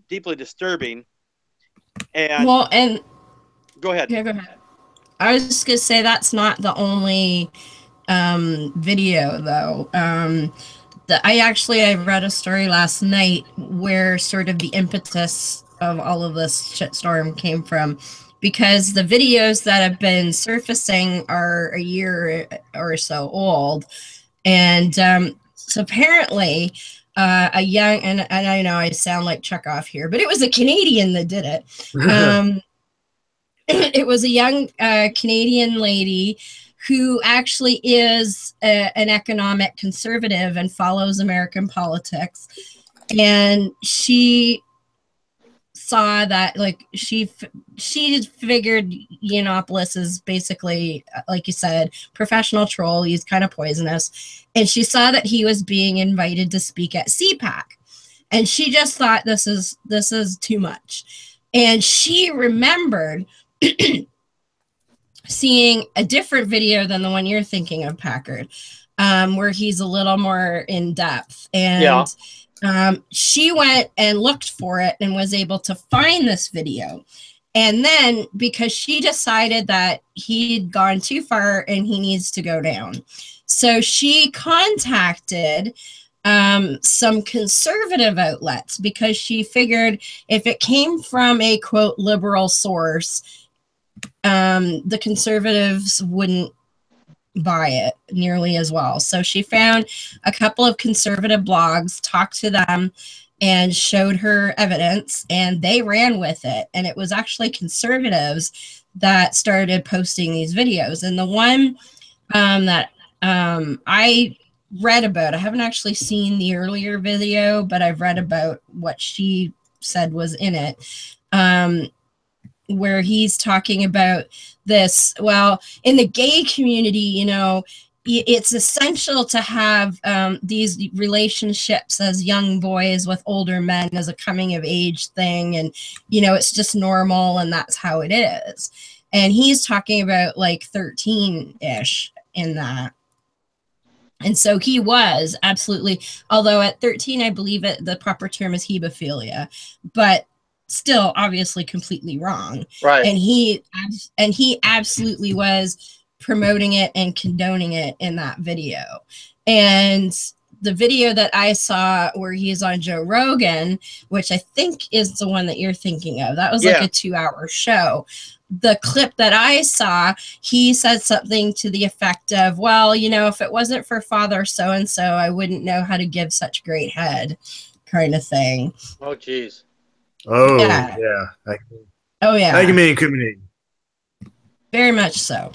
deeply disturbing. And go ahead. Yeah, go ahead. I was just gonna say that's not the only video though. I read a story last night where sort of the impetus of all of this shitstorm came from, because the videos that have been surfacing are a year or so old, and so apparently a young, and I know I sound like Chekhov here, but it was a Canadian that did it. It was a young Canadian lady who actually is an economic conservative and follows American politics, and she saw that, like, she figured Yiannopoulos is basically, like you said, professional troll. He's kind of poisonous, and she saw that he was being invited to speak at CPAC, and she just thought this is too much, and she remembered seeing a different video than the one you're thinking of, Packard, where he's a little more in depth, and she went and looked for it and was able to find this video. And then, because she decided that he'd gone too far and he needs to go down, so she contacted some conservative outlets, because she figured if it came from a quote liberal source, the conservatives wouldn't buy it nearly as well. So she found a couple of conservative blogs, talked to them, and showed her evidence, and they ran with it. And it was actually conservatives that started posting these videos. And the one that I read about, I haven't actually seen the earlier video, but I've read about what she said was in it, where he's talking about this. Well, in the gay community, it's essential to have these relationships as young boys with older men as a coming of age thing. And, it's just normal, and that's how it is. And he's talking about like 13-ish in that. And so he was absolutely, although at 13, I believe the proper term is hebephilia, but still obviously completely wrong. Right. And he absolutely was promoting it and condoning it in that video. And the video that I saw where he's on Joe Rogan, which I think is the one that you're thinking of, that was like a 2-hour show. The clip that I saw, he said something to the effect of, well, if it wasn't for Father so-and-so, I wouldn't know how to give such great head, kind of thing. Oh, geez. Oh, Yeah. Oh, yeah. I can be incriminating. Very much so.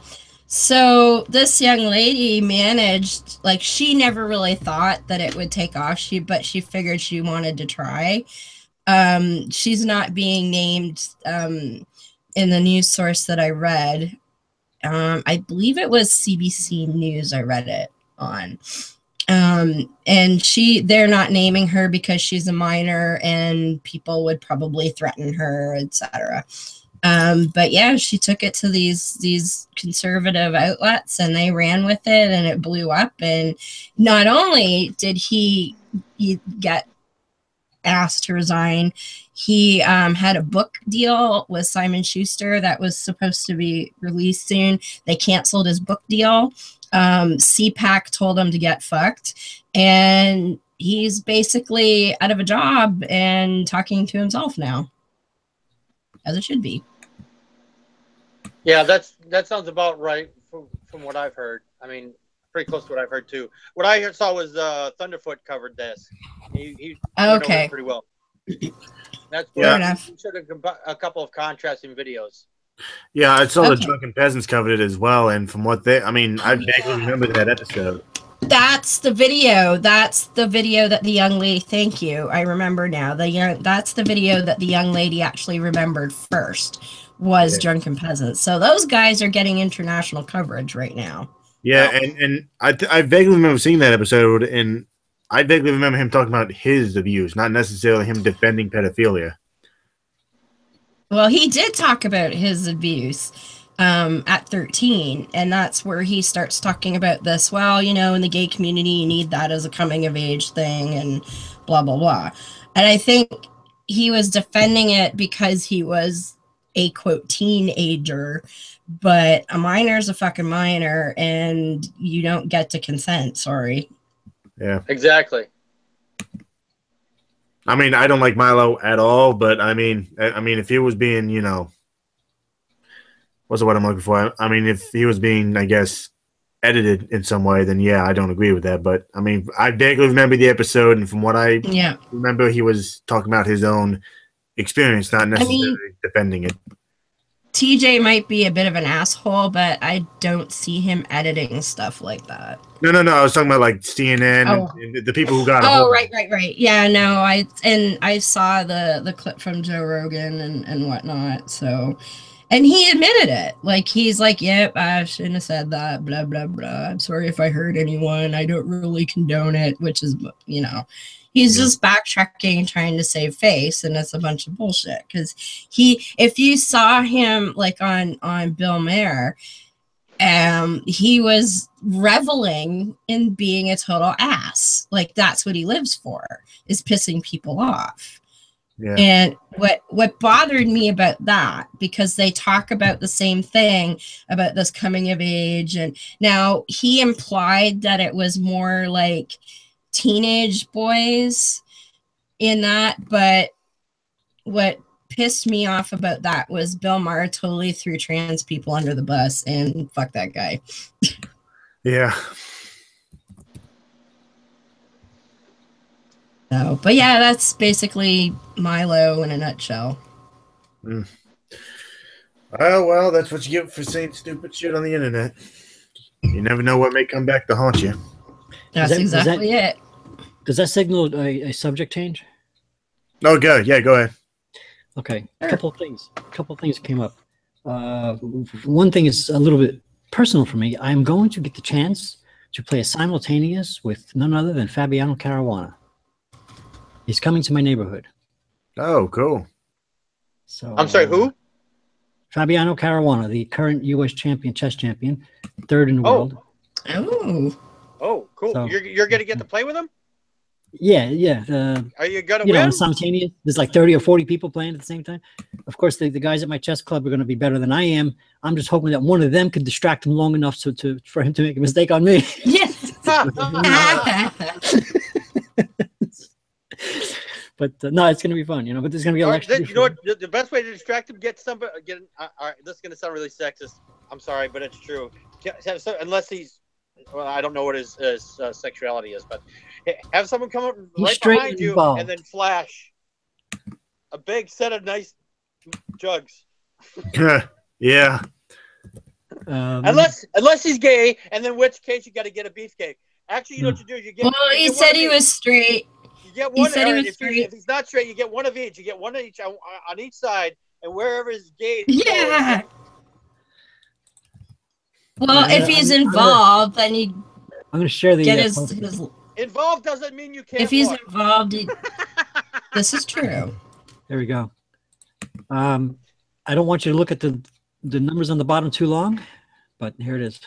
So this young lady managed, like, she never really thought that it would take off, but she figured she wanted to try. She's not being named in the news source that I read. I believe it was CBC News I read it on. And they're not naming her because she's a minor and people would probably threaten her, etc. But yeah, she took it to these conservative outlets, and they ran with it, and it blew up. And not only did he get asked to resign. He had a book deal with Simon Schuster that was supposed to be released soon. They canceled his book deal. CPAC told him to get fucked, and he's basically out of a job and talking to himself now, as it should be. Yeah, that sounds about right from what I've heard. I mean, pretty close to what I've heard too. What I saw was Thunderfoot covered this. He went over it pretty well. That's fair enough. We showed a couple of contrasting videos. Yeah, I saw the Drunken Peasants covered it as well, and from what I vaguely remember that episode. That's the video. That's the video that the young lady. Thank you. I remember now. That's the video that the young lady actually remembered first was Drunken Peasants. So those guys are getting international coverage right now. Yeah, and I vaguely remember seeing that episode, and I vaguely remember him talking about his abuse, not necessarily him defending pedophilia. Well, he did talk about his abuse at 13, and that's where he starts talking about this. Well, you know, in the gay community, you need that as a coming of age thing, and blah, blah, blah. And I think he was defending it because he was a, quote, teenager, but a minor is a fucking minor, and you don't get to consent. Sorry. Yeah. Exactly. I mean, I don't like Milo at all, but I mean, if he was being, you know, what's the word I'm looking for? I mean, if he was being, I guess, edited in some way, then yeah, I don't agree with that. But I mean, I vaguely remember the episode, and from what I remember, he was talking about his own experience, not necessarily defending it. TJ might be a bit of an asshole, but I don't see him editing stuff like that. No. I was talking about like CNN and the people who got. Right. Yeah, no, I saw the clip from Joe Rogan and whatnot. So, and he admitted it. Like he's like, "Yep, I shouldn't have said that." Blah blah blah. I'm sorry if I hurt anyone. I don't really condone it, which is, you know. He's just backtracking, trying to save face, and it's a bunch of bullshit. Because if you saw him like on Bill Maher, he was reveling in being a total ass. Like that's what he lives for, is pissing people off. Yeah. And what bothered me about that, because they talk about the same thing about this coming of age, and now he implied that it was more like teenage boys in that, but what pissed me off about that was Bill Maher totally threw trans people under the bus, and fuck that guy. Yeah. So, but yeah, that's basically Milo in a nutshell. Oh, well, that's what you get for saying stupid shit on the internet. You never know what may come back to haunt you. That's exactly it. Does that signal a subject change? Oh, good. Yeah, go ahead. Okay, a couple of things came up. One thing is a little bit personal for me. I'm going to get the chance to play a simultaneous with none other than Fabiano Caruana. He's coming to my neighborhood. Oh, cool. So I'm sorry, who? Fabiano Caruana, the current U.S. chess champion, third in the world. Oh, cool. So, you're going to get to play with him? Yeah. Are you going to win? Simultaneous. There's like 30 or 40 people playing at the same time. Of course, the guys at my chess club are going to be better than I am. I'm just hoping that one of them could distract him long enough for him to make a mistake on me. Yes. But no, it's going to be fun, you know. But there's going to be election. You know what? The best way to distract him, get somebody. All right, this is going to sound really sexist. I'm sorry, but it's true. Unless he's, well, I don't know what his sexuality is, but have someone come up right behind you and then flash a big set of nice jugs. Yeah. Unless he's gay, and then in which case you got to get a beefcake. Actually, you know what you do? You get. Well, he said he was straight. You get one. If he's not straight, you get one of each. You get one of each on each side, and wherever is gay. Yeah. Well, if he's involved, then you. I'm going to share the. Get his. Involved doesn't mean you can't. If he's involved, this is true. There we go. I don't want you to look at the numbers on the bottom too long, but here it is.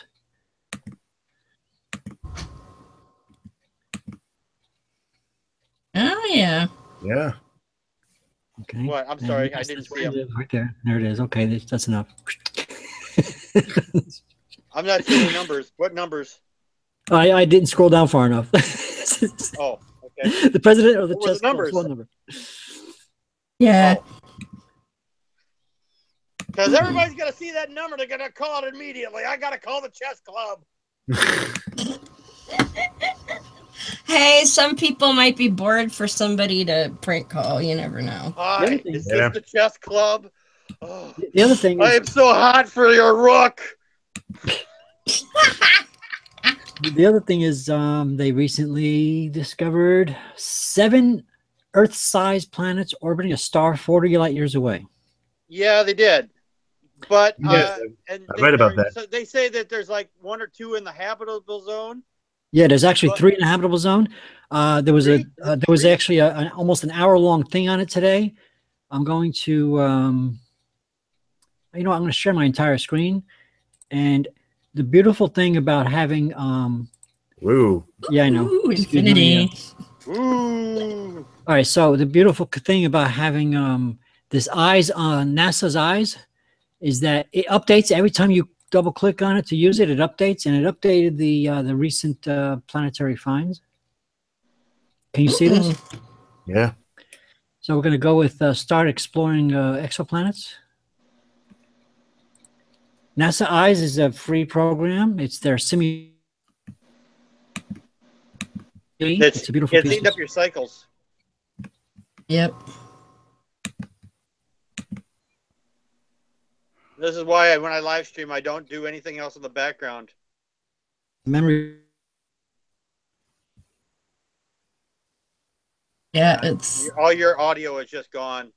Oh yeah. Yeah. Okay. What? I'm And sorry, yes, I didn't that's see where I him. live, right there. There it is. Okay, that's enough. I'm not seeing any numbers. What numbers? I didn't scroll down far enough. Oh, okay. The president of the What were the chess club numbers? phone number. Yeah. Because everybody's going to see that number. They're going to call it immediately. I got to call the chess club. Hey, some people might be bored for somebody to prank call. You never know. Hi, is this the chess club? Oh, the other thing is, I am so hot for your rook. the other thing is, they recently discovered 7 Earth-sized planets orbiting a star 40 light years away. Yeah, they did. But Yes, and I read about that. So they say that there's like 1 or 2 in the habitable zone. Yeah, there's actually 3 in the habitable zone. There was actually almost an hour-long thing on it today. I'm going to, I'm going to share my entire screen. And the beautiful thing about having, Woo. yeah, I know. Ooh, Excuse me, infinity. Ooh. All right, so the beautiful thing about having this eyes on NASA's eyes is that it updates every time you double click on it to use it. It updates, and it updated the recent planetary finds. Can you see this? Yeah. So we're going to go with start exploring exoplanets. NASA Eyes is a free program. It's their It's a beautiful It's piece. eating up your cycles. Yep. This is why when I live stream, I don't do anything else in the background. Memory. Yeah, it's All your audio is just gone.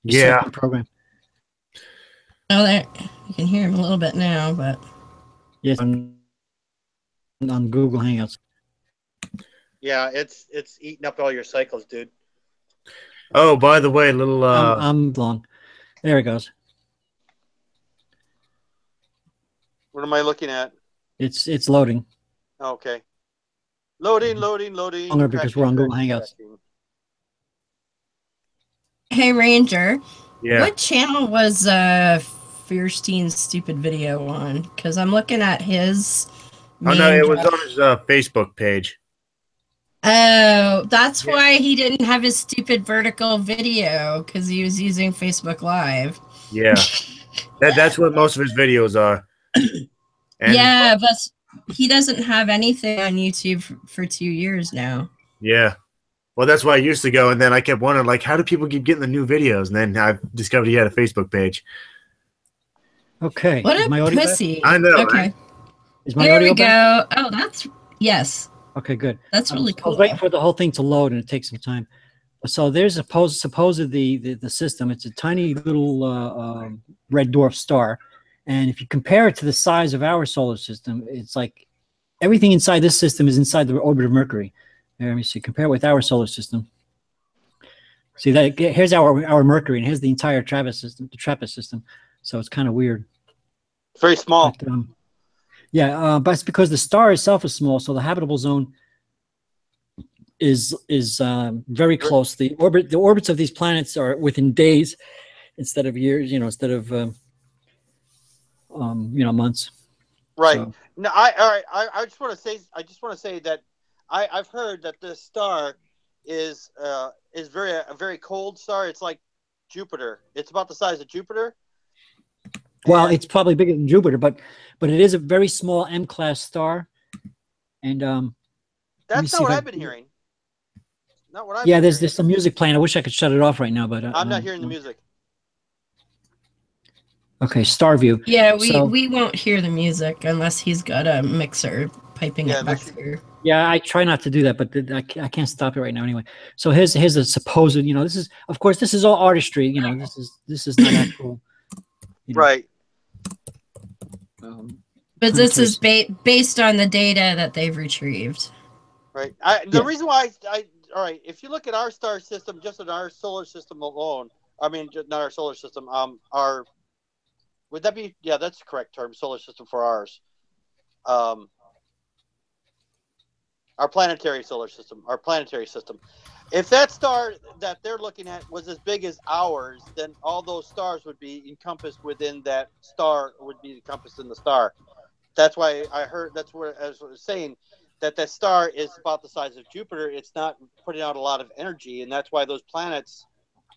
Yeah. Second program. oh there. You can hear him a little bit now, but Yes, on Google Hangouts. Yeah, it's eating up all your cycles, dude. Oh, by the way, little I'm long. There it goes. What am I looking at? It's loading. Okay. Loading. Longer because we're on Google Hangouts. hey Ranger, yeah. what channel was Feurstein's stupid video on? Because I'm looking at his. Oh no, it was drop. on his Facebook page. Oh, that's why he didn't have his stupid vertical video, because he was using Facebook Live. Yeah. That's what most of his videos are. And yeah, but he doesn't have anything on YouTube for 2 years now. yeah. Well, that's why I used to go, and then I kept wondering, like, how do people keep getting the new videos? And then I discovered he had a Facebook page. Okay. What Is a my audio pussy. back? I know. Okay. Right? Is my There audio we back? go. Oh, that's yes. Okay, good. That's really I cool. was waiting for the whole thing to load, and it takes some time. So there's supposedly the system. It's a tiny little red dwarf star, and if you compare it to the size of our solar system, it's like everything inside this system is inside the orbit of Mercury. Here, let me see. Compare it with our solar system. See that? Here's our Mercury, and here's the entire TRAPPIST system. The TRAPPIST system. So it's kind of weird. Very small. But, but it's because the star itself is small, so the habitable zone is very close. The orbits of these planets are within days instead of years. Instead of months. Right. So. No, I just want to say that I've heard that this star is a very cold star. It's like Jupiter. It's about the size of Jupiter. Well, it's probably bigger than Jupiter, but it is a very small M-class star, and that's not what I've been hearing. Not what I've yeah, been there's hearing. some music playing. I wish I could shut it off right now, but I'm not hearing the music. Okay, Starview. Yeah, we won't hear the music unless he's got a mixer piping it back through. Yeah, I try not to do that, but I can't stop it right now anyway. So here's a supposed, this is, of course, this is all artistry. This is not actual. Right. But this is based on the data that they've retrieved. Right. The reason why all right, if you look at our star system, just in our solar system alone, I mean, not our solar system, would that be, yeah, that's the correct term, solar system for ours. Our planetary solar system, If that star that they're looking at was as big as ours, then all those stars would be encompassed within that star, would be encompassed in the star. That's why I heard, that's where I was saying that that star is about the size of Jupiter. It's not putting out a lot of energy, and that's why those planets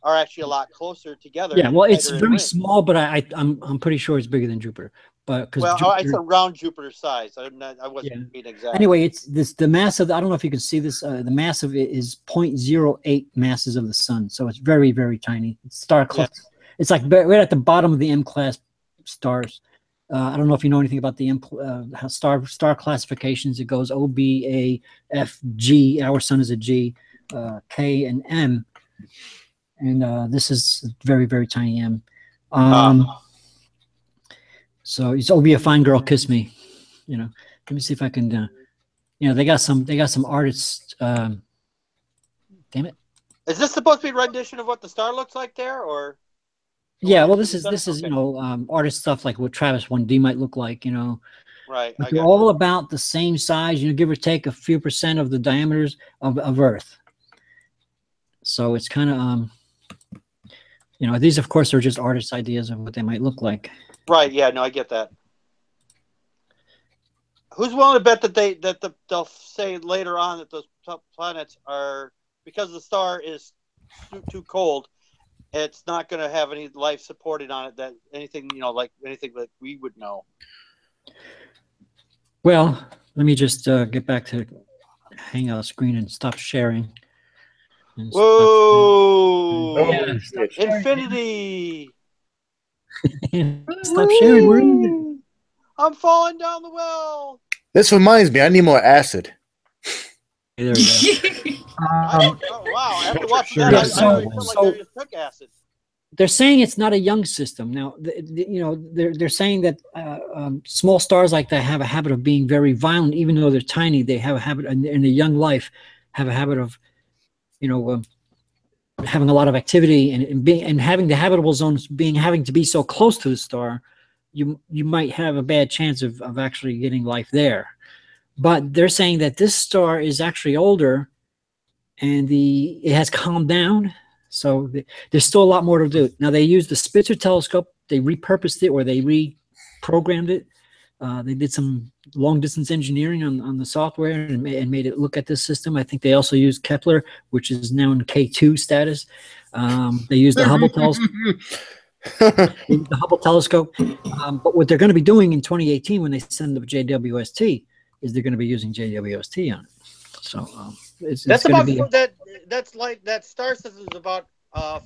are actually a lot closer together. Yeah, well, it's tighter in very ring. small, but I'm pretty sure it's bigger than Jupiter. But because It's around Jupiter size. I wasn't being exact. Anyway, it's this, the mass of, I don't know if you can see this, the mass of it is 0.08 masses of the sun. So it's very, very tiny. It's star class. Yeah. It's like right at the bottom of the M class stars. I don't know if you know anything about the star classifications. It goes O, B, A, F, G. Our sun is a G, K, and M. And this is very, very tiny M. So it's "Oh, be a fine girl, kiss me." You know, let me see if I can. You know, they got some artists. Damn it! Is this supposed to be a rendition of what the star looks like there, or? Yeah, well, this is you know, artist stuff like what Travis 1D might look like. You know, right? But they're all about the same size. You know, give or take a few percent of the diameters of Earth. So it's kind of you know, these of course are just artist ideas of what they might look like. Right. Yeah. No, I get that. Who's willing to bet that they'll say later on that those planets are, because the star is too cold, it's not going to have any life supported on it, that anything, you know, like anything that we would know. Well, let me just get back to Hangout screen and stop sharing. And Whoa! Stop Infinity! Stop sharing. Where is it? I'm falling down the well. This reminds me, I need more acid. There we go. Wow! After watching that, I really felt like I just took acid. They're saying it's not a young system. Now, you know, they're saying that small stars like that have a habit of being very violent, even though they're tiny. They have a habit in their young life, have a habit of, you know, having a lot of activity and having the habitable zones having to be so close to the star. You might have a bad chance of actually getting life there. But they're saying that this star is actually older, and it has calmed down. So there's still a lot more to do. Now, they used the Spitzer telescope. They repurposed it, or they reprogrammed it. They did some long-distance engineering on the software and made it look at this system. I think they also used Kepler, which is now in K2 status. They used the Hubble telescope. The Hubble telescope. But what they're going to be doing in 2018 when they send the JWST is they're going to be using JWST on it. So that's about that's like that star system is about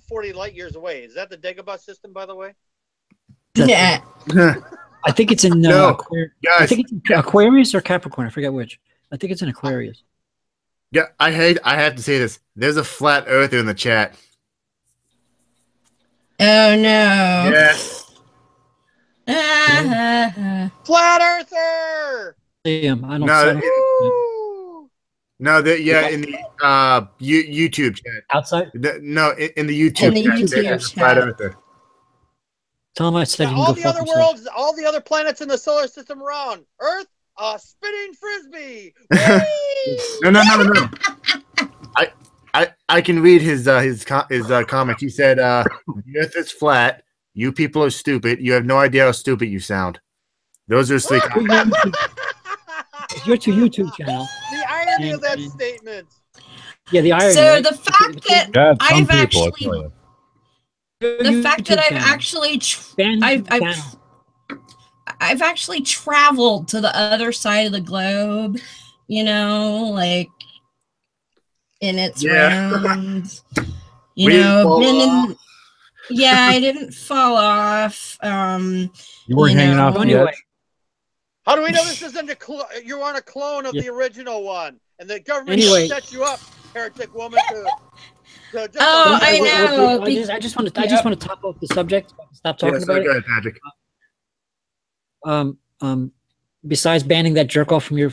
40 light years away. Is that the Dagobah system, by the way? Yeah. I think it's in I think it's in Aquarius or Capricorn. I forget which. I think it's in Aquarius. Yeah, I have to say this. There's a flat earther in the chat. Oh no. Yes. Flat earther. I don't No, in the YouTube chat. Outside? In the YouTube chat. Flat earther. Tell him I said you can all go the other himself. worlds, all the other planets in the solar system around Earth, spinning frisbee. No. I can read his comment. He said, "The Earth is flat. You people are stupid. You have no idea how stupid you sound." Those are his 3 comments. It's your YouTube channel. The irony of that statement. Yeah, the irony. So right? the fact that I've actually traveled to the other side of the globe, you know, like in its rounds. You know, I didn't fall off. You weren't hanging off the edge. How do we know this isn't you aren't a clone of the original one, and the government set you up, heretic woman? I know. I just want to top off the subject. Stop talking about it. Go ahead, Patrick. Besides banning that jerk off from your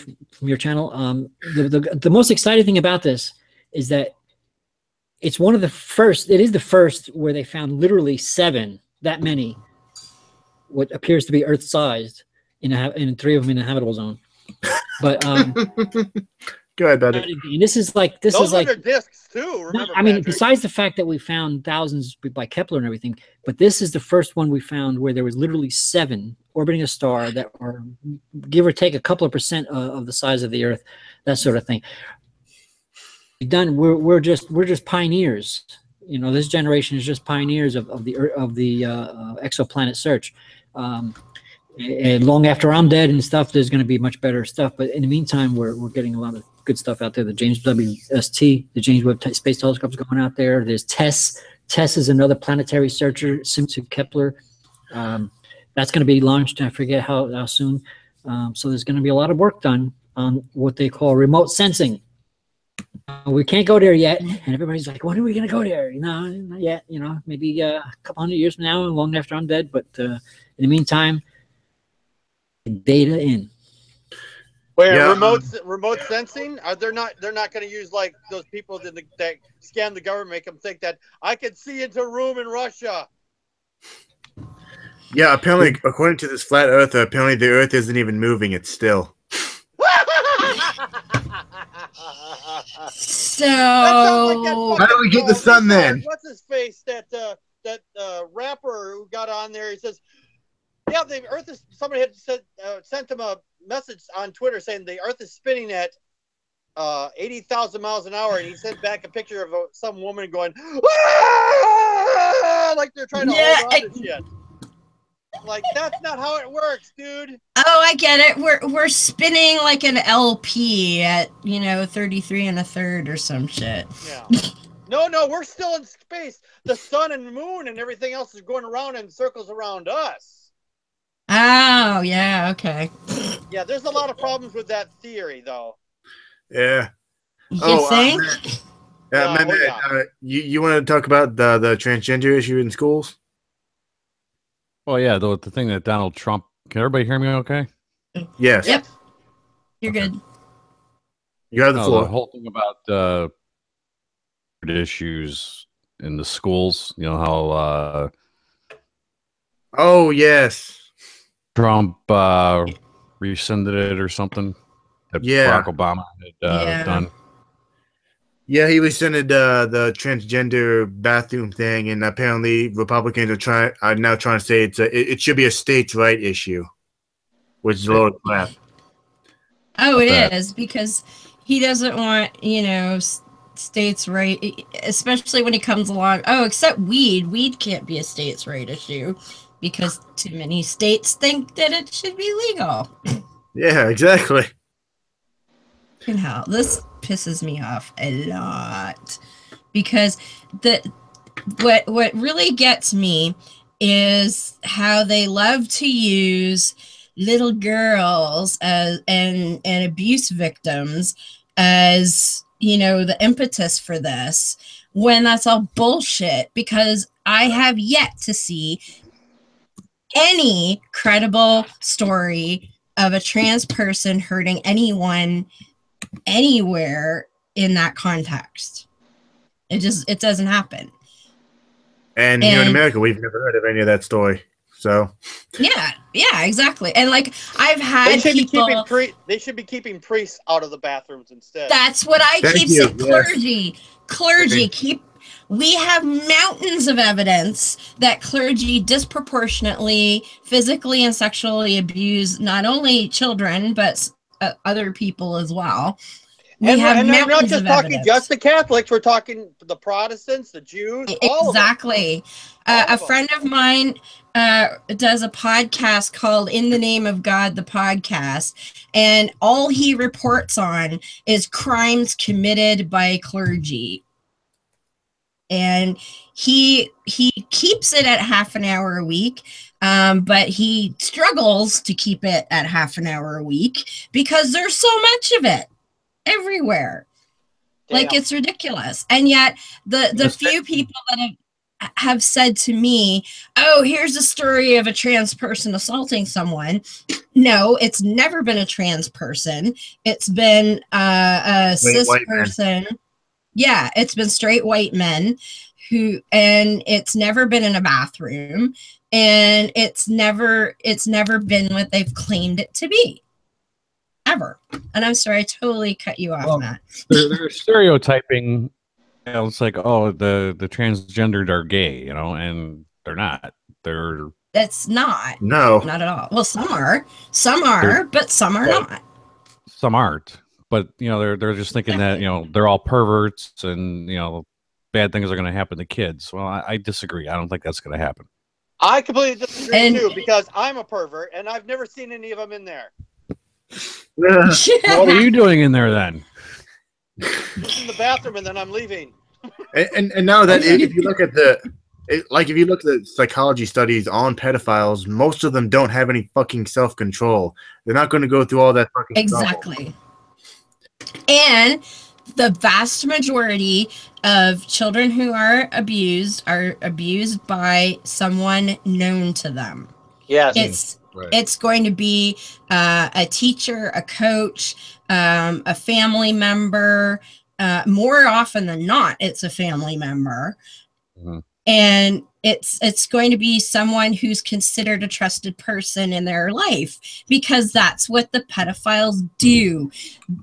channel, the most exciting thing about this is that it's one of the first. It is the first where they found literally 7, that many, what appears to be Earth-sized, in 3 of them in a habitable zone. But Go ahead, buddy. And this is like Those are discs too. Remember, I mean, Patrick. besides the fact that we found thousands by Kepler and everything, but this is the first one we found where there was literally 7 orbiting a star that are, give or take, a couple of % of the size of the Earth, that sort of thing. We're just pioneers. You know, this generation is just pioneers of the exoplanet search. And long after I'm dead and stuff, there's going to be much better stuff. But in the meantime, we're getting a lot of good stuff out there. The James WST, the James Webb Space Telescope, is going out there. There's TESS. TESS is another planetary searcher, similar to Kepler. That's going to be launched. I forget how soon. So there's going to be a lot of work done on what they call remote sensing. We can't go there yet, and everybody's like, "When are we going to go there?" No, not yet. You know, maybe a couple hundred years from now, long after I'm dead. But in the meantime, data in. Wait, remote sensing? They're not going to use like those people that scam the government, make them think that I can see into a room in Russia. Yeah, apparently, according to this flat earther, apparently the Earth isn't even moving; it's still. So how do we get the sun then? What's his face? That rapper who got on there. He says, "Yeah, the Earth is." Somebody had sent him a message on Twitter saying the Earth is spinning at 80,000 miles an hour, and he sent back a picture of some woman going, "Ah!" like they're trying to hold on to shit. Like, that's not how it works, dude. Oh, I get it. We're spinning like an LP at 33 1/3 or some shit. Yeah. No, we're still in space. The sun and moon and everything else is going around in circles around us. Oh, yeah, okay. Yeah, there's a lot of problems with that theory, though. Yeah. You think? You want to talk about the transgender issue in schools? Well, yeah, the thing that Donald Trump. Can everybody hear me okay? Yes. Yep. You're good. You have the floor. The whole thing about issues in the schools, you know, how oh, yes. Trump rescinded it or something that Barack Obama had done. Yeah, he rescinded the transgender bathroom thing, and apparently Republicans are now trying to say it should be a states' right issue, which is a load of crap. Oh, it is, because he doesn't want, states' right, especially when he comes along. Oh, except weed. Weed can't be a states' right issue because too many states think that it should be legal. Yeah, exactly. Hell, this pisses me off a lot because what really gets me is how they love to use little girls and abuse victims as the impetus for this, when that's all bullshit, because I have yet to see any credible story of a trans person hurting anyone anywhere in that context. It doesn't happen. And here in America, we've never heard of any of that story. So yeah, exactly. And like, I've had people. They should be keeping priests out of the bathrooms instead. That's what I keep saying. Clergy. We have mountains of evidence that clergy disproportionately, physically and sexually abuse not only children but other people as well. We're not just talking just the Catholics. We're talking the Protestants, the Jews. Exactly. A friend of mine does a podcast called "In the Name of God," the podcast, and all he reports on is crimes committed by clergy. And he keeps it at half an hour a week, but he struggles to keep it at half an hour a week because there's so much of it everywhere. Damn. Like, it's ridiculous. And yet the few people that have said to me, "Oh, here's a story of a trans person assaulting someone." No, it's never been a trans person. It's been a cis person. Yeah, it's been straight white men and it's never been in a bathroom, and it's never been what they've claimed it to be. ever. And I'm sorry, I totally cut you off, Matt. They're stereotyping. You know, it's like, oh, the transgendered are gay, you know, and they're not. They're It's not. No. Not at all. Well, some are, but some are not. Some aren't. But you know, they're just thinking that, you know, they're all perverts and, you know, bad things are going to happen to kids. Well, I disagree. I don't think that's going to happen. I completely disagree too, because I'm a pervert and I've never seen any of them in there. What are you doing in there then? In the bathroom, and then I'm leaving. And now that if you look at if you look at the psychology studies on pedophiles, most of them don't have any fucking self-control. They're not going to go through all that fucking Exactly. And the vast majority of children who are abused by someone known to them. Yes. It's going to be a teacher, a coach, a family member. More often than not, it's a family member. Mm-hmm. And it's going to be someone who's considered a trusted person in their life, because that's what the pedophiles do.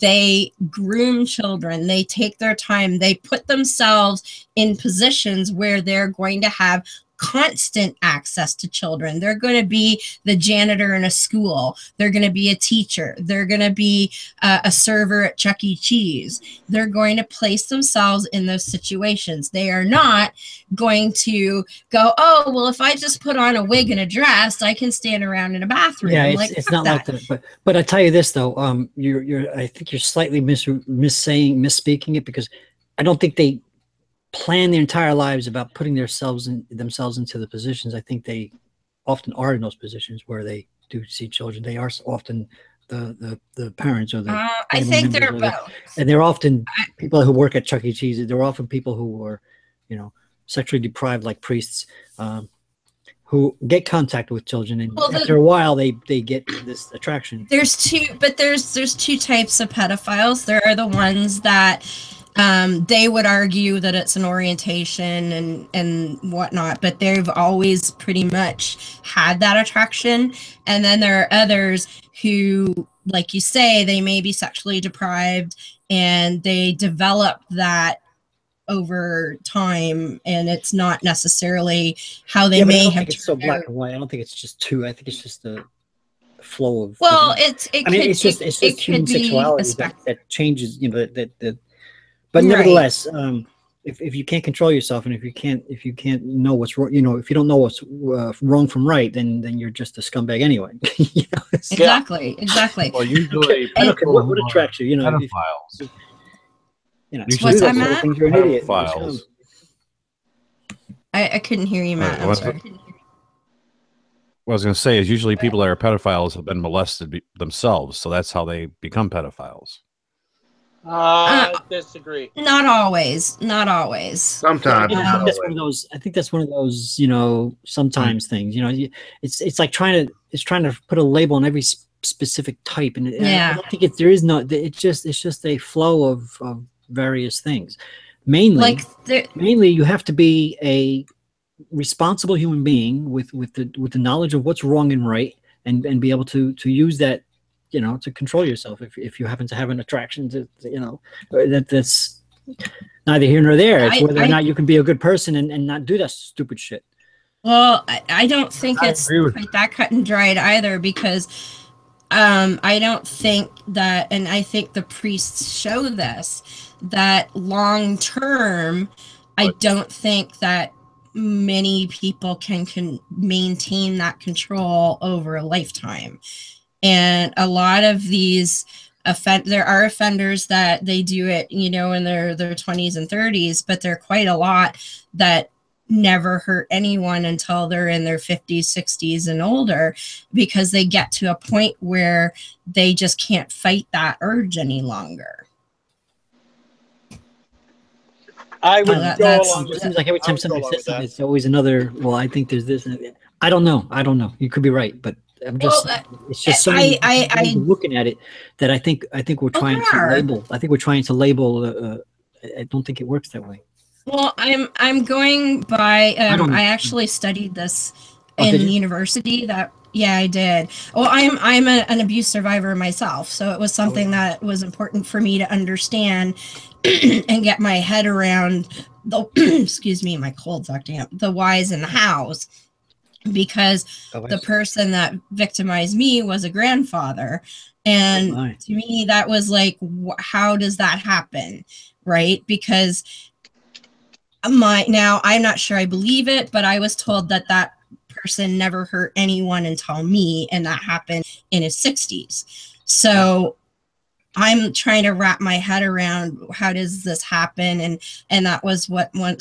They groom children. They take their time. They put themselves in positions where they're going to have constant access to children. They're going to be the janitor in a school. They're going to be a teacher. They're going to be a server at Chuck E. Cheese. They're going to place themselves in those situations. They are not going to go, oh, well, if I just put on a wig and a dress, I can stand around in a bathroom. Yeah, it's not that. Like that. But I tell you this though, I think you're slightly misspeaking it, because I don't think they plan their entire lives about putting themselves into the positions. I think they often are in those positions where they do see children. They are often the parents or the I think they're both. And they're often people who work at Chuck E. Cheese. They're often people who are, you know, sexually deprived, like priests, who get contact with children, and after a while they get this attraction. There's two types of pedophiles. There are the ones that they would argue that it's an orientation and whatnot, but they've always pretty much had that attraction. And then there are others who, like you say, they may be sexually deprived and they develop that over time, and it's not necessarily how they may have. It's so black and white. I don't think it's just two. I think it's just a flow of. Well, it's just human sexuality that changes. You know that. But nevertheless, if you can't control yourself, and if you can't know what's wrong, you know, if you don't know what's wrong from right, then you're just a scumbag anyway. You know? Exactly. Well, usually what attracts you, you know, pedophiles. You know, what's that, Matt? You're an idiot. Pedophiles. I couldn't hear you, Matt. I'm sorry. What I was going to say is usually people that are pedophiles have been molested themselves, so that's how they become pedophiles. I disagree. Not always. Sometimes. I think that's one of those, you know, sometimes things. You know, it's like trying to put a label on every specific type, and I don't think it's just a flow of various things. Mainly you have to be a responsible human being with the knowledge of what's wrong and right, and be able to use that, you know, to control yourself if you happen to have an attraction to you know, that's neither here nor there. It's whether or not you can be a good person and not do that stupid shit. Well, I don't think it's quite that cut and dried either, because I don't think that, and I think the priests show this, that long term, I don't think that many people can maintain that control over a lifetime. And a lot of these there are offenders that they do it, you know, in their 20s and 30s, but there are quite a lot that never hurt anyone until they're in their 50s, 60s, and older, because they get to a point where they just can't fight that urge any longer. I would go along with it. Seems like every time somebody says something, it's always another, well, I think there's this. I don't know. You could be right, but I'm just, it's just so many looking at it that I think we're trying to label. I think we're trying to label. I don't think it works that way. Well, I'm going by. I actually studied this in university. That Yeah, I did. Well, I'm an abuse survivor myself, so it was something that was important for me to understand and get my head around the excuse me, my cold's acting up. The whys and the hows, because the person that victimized me was a grandfather, and to me that was like, how does that happen, right? Because now I'm not sure I believe it, but I was told that that person never hurt anyone until me, and that happened in his 60s. So I'm trying to wrap my head around how does this happen, and that was what one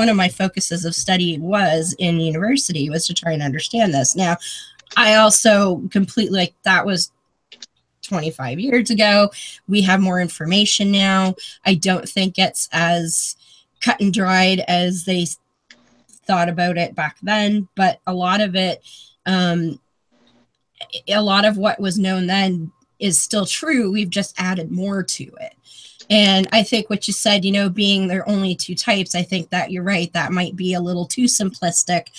of my focuses of study was in university, was to try and understand this. Now, I also completely, like, that was 25 years ago. We have more information now. I don't think it's as cut and dried as they thought about it back then, but a lot of it, a lot of what was known then is still true. We've just added more to it. And I think what you said, you know, being there are only two types, I think that you're right. That might be a little too simplistic,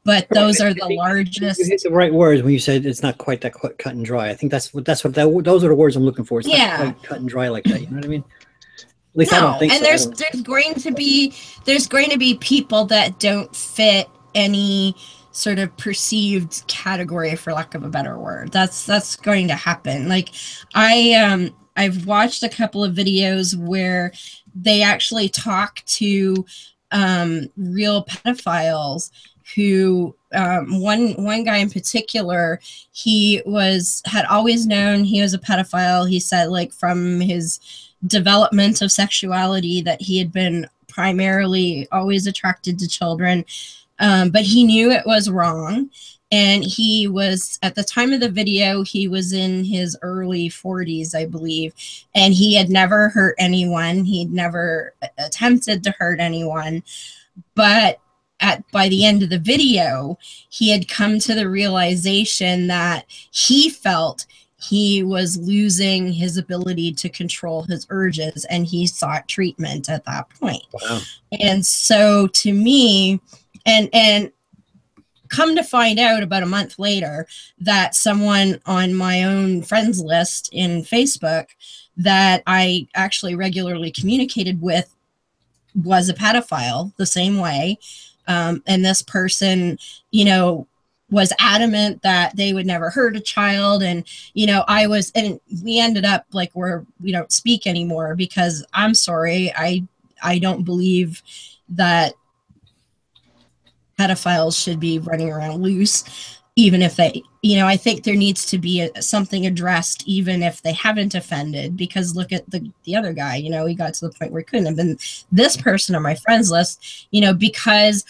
but those are the largest. You hit the right words when you said it's not quite that cut and dry. I think those are the words I'm looking for. It's not quite cut and dry like that. You know what I mean? At least I don't think so. And there's going to be people that don't fit any sort of perceived category, for lack of a better word. That's going to happen. Like, I've watched a couple of videos where they actually talk to real pedophiles who, one guy in particular, he had always known he was a pedophile. He said, like, from his development of sexuality, that he had been primarily always attracted to children, but he knew it was wrong. And he was, at the time of the video, he was in his early 40s, I believe, and he had never hurt anyone. He'd never attempted to hurt anyone. But by the end of the video, he had come to the realization that he felt he was losing his ability to control his urges, and he sought treatment at that point. Wow. And so to me, and come to find out about a month later that someone on my own friends list in Facebook that I actually regularly communicated with was a pedophile the same way. And this person, you know, was adamant that they would never hurt a child. And, you know, and we ended up like we don't speak anymore, because I'm sorry, I don't believe that pedophiles should be running around loose, even if they, you know, I think there needs to be something addressed, even if they haven't offended, because look at the other guy, you know, he got to the point where he couldn't have been. This person on my friends list, you know, because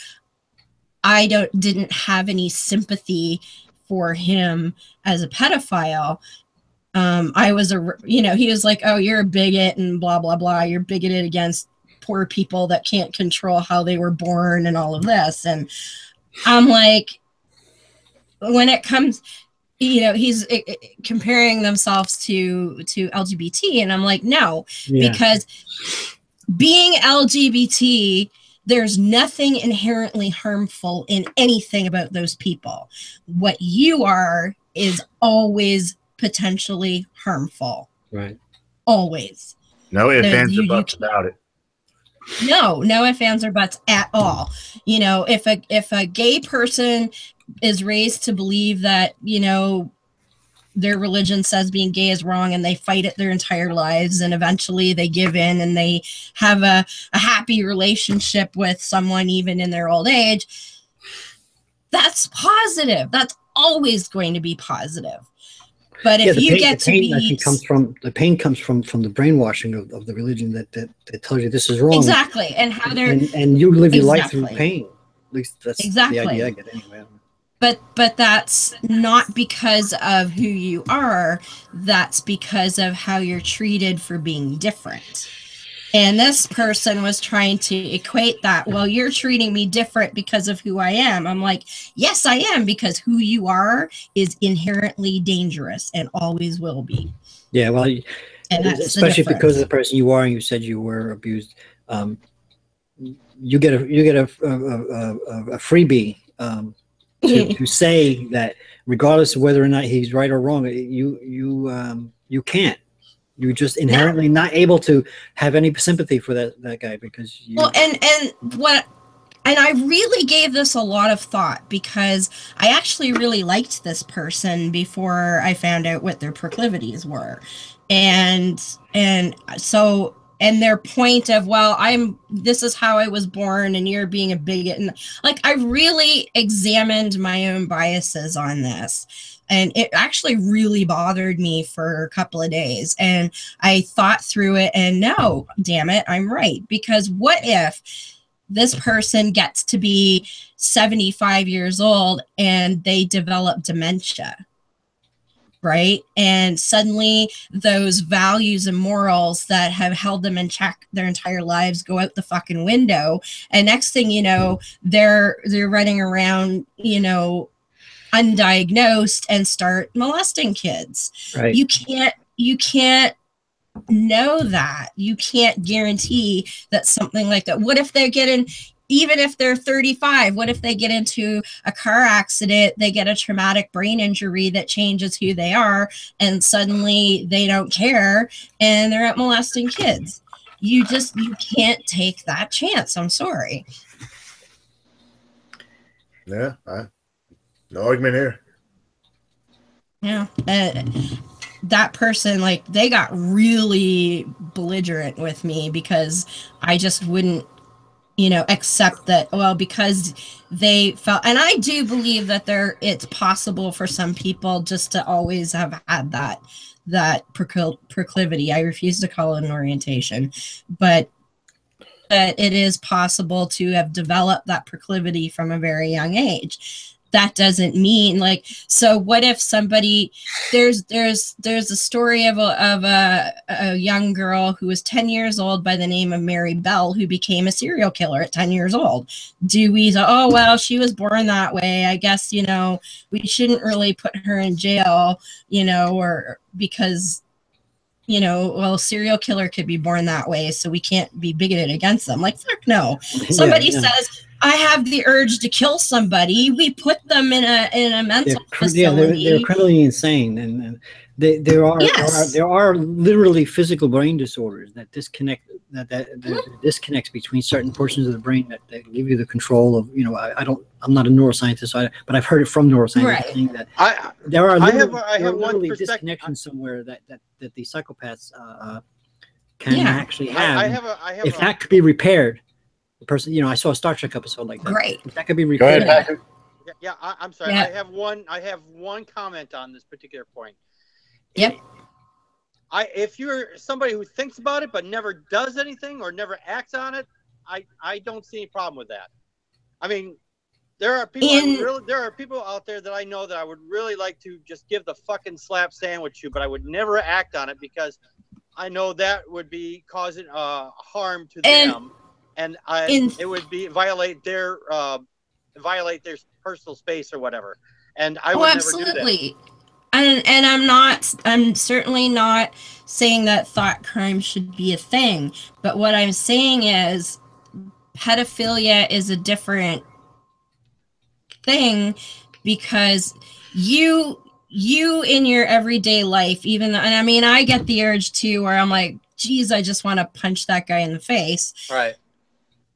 I didn't have any sympathy for him as a pedophile. I was he was like, oh, you're a bigot and blah, blah, blah. You're bigoted against poor people that can't control how they were born and all of this. And I'm like, when it comes, you know, he's comparing themselves to LGBT. And I'm like, no, because being LGBT, there's nothing inherently harmful in anything about those people. What you are is always potentially harmful. Right. Always. No ifs, ands, or buts about it. No ifs, ands, or buts at all. You know, if a gay person is raised to believe that, you know, their religion says being gay is wrong, and they fight it their entire lives, and eventually they give in and they have a happy relationship with someone even in their old age, that's positive. That's always going to be positive. But if you get to be, the pain comes from the brainwashing of the religion that tells you this is wrong. Exactly. And how they're and you live your life through pain. At least that's the idea I get anyway. But that's not because of who you are. That's because of how you're treated for being different. And this person was trying to equate that. Well, you're treating me different because of who I am. I'm like, yes, I am, because who you are is inherently dangerous and always will be. Yeah, well, and especially because of the person you are, and you said you were abused. You get a freebie. to say that regardless of whether or not he's right or wrong, you can't. You're just inherently not able to have any sympathy for that guy because you. Well, and I really gave this a lot of thought because I actually really liked this person before I found out what their proclivities were. And so their point of, well, this is how I was born and you're being a bigot. And like, I really examined my own biases on this. And it actually really bothered me for a couple of days. And I thought through it and no, damn it, I'm right. Because what if this person gets to be 75 years old and they develop dementia, right? And suddenly those values and morals that have held them in check their entire lives go out the fucking window. And next thing you know, they're running around, undiagnosed and start molesting kids. Right. You can't know that. You can't guarantee that something like that. What if they get in, even if they're 35, what if they get into a car accident, they get a traumatic brain injury that changes who they are, and suddenly they don't care and they're out molesting kids? You can't take that chance. I'm sorry. Yeah, no argument here. Yeah. That person, like, they got really belligerent with me because I just wouldn't, accept that, well, because they felt, and I do believe that it's possible for some people just to always have had that proclivity. I refuse to call it an orientation, but it is possible to have developed that proclivity from a very young age. That doesn't mean so what if somebody, there's a story of a young girl who was 10 years old by the name of Mary Bell, who became a serial killer at 10 years old. Do we say, oh, well, she was born that way, I guess, we shouldn't really put her in jail, or because, well, serial killer could be born that way, so we can't be bigoted against them. Like, fuck no. Somebody says, I have the urge to kill somebody, we put them in a mental facility. They're criminally insane, and there are literally physical brain disorders that disconnect disconnects between certain portions of the brain that give you the control of I'm not a neuroscientist, but I've heard it from neuroscientists saying that there are literally disconnections somewhere that the psychopaths can actually have. If that could be repaired. The person, I saw a Star Trek episode like that. Great. That could be repaired. Yeah, I'm sorry. Yeah. I have one comment on this particular point. Yep. If you're somebody who thinks about it but never does anything or never acts on it, I don't see any problem with that. I mean, there are people out there that I know that I would really like to just give the fucking slap sandwich to, but I would never act on it because I know that would be causing harm to them. And it would be violate their personal space or whatever, and I would never do that. And I'm certainly not saying that thought crime should be a thing, but what I'm saying is pedophilia is a different thing because you in your everyday life, and I mean, I get the urge too, where I'm like, geez, I just want to punch that guy in the face. Right.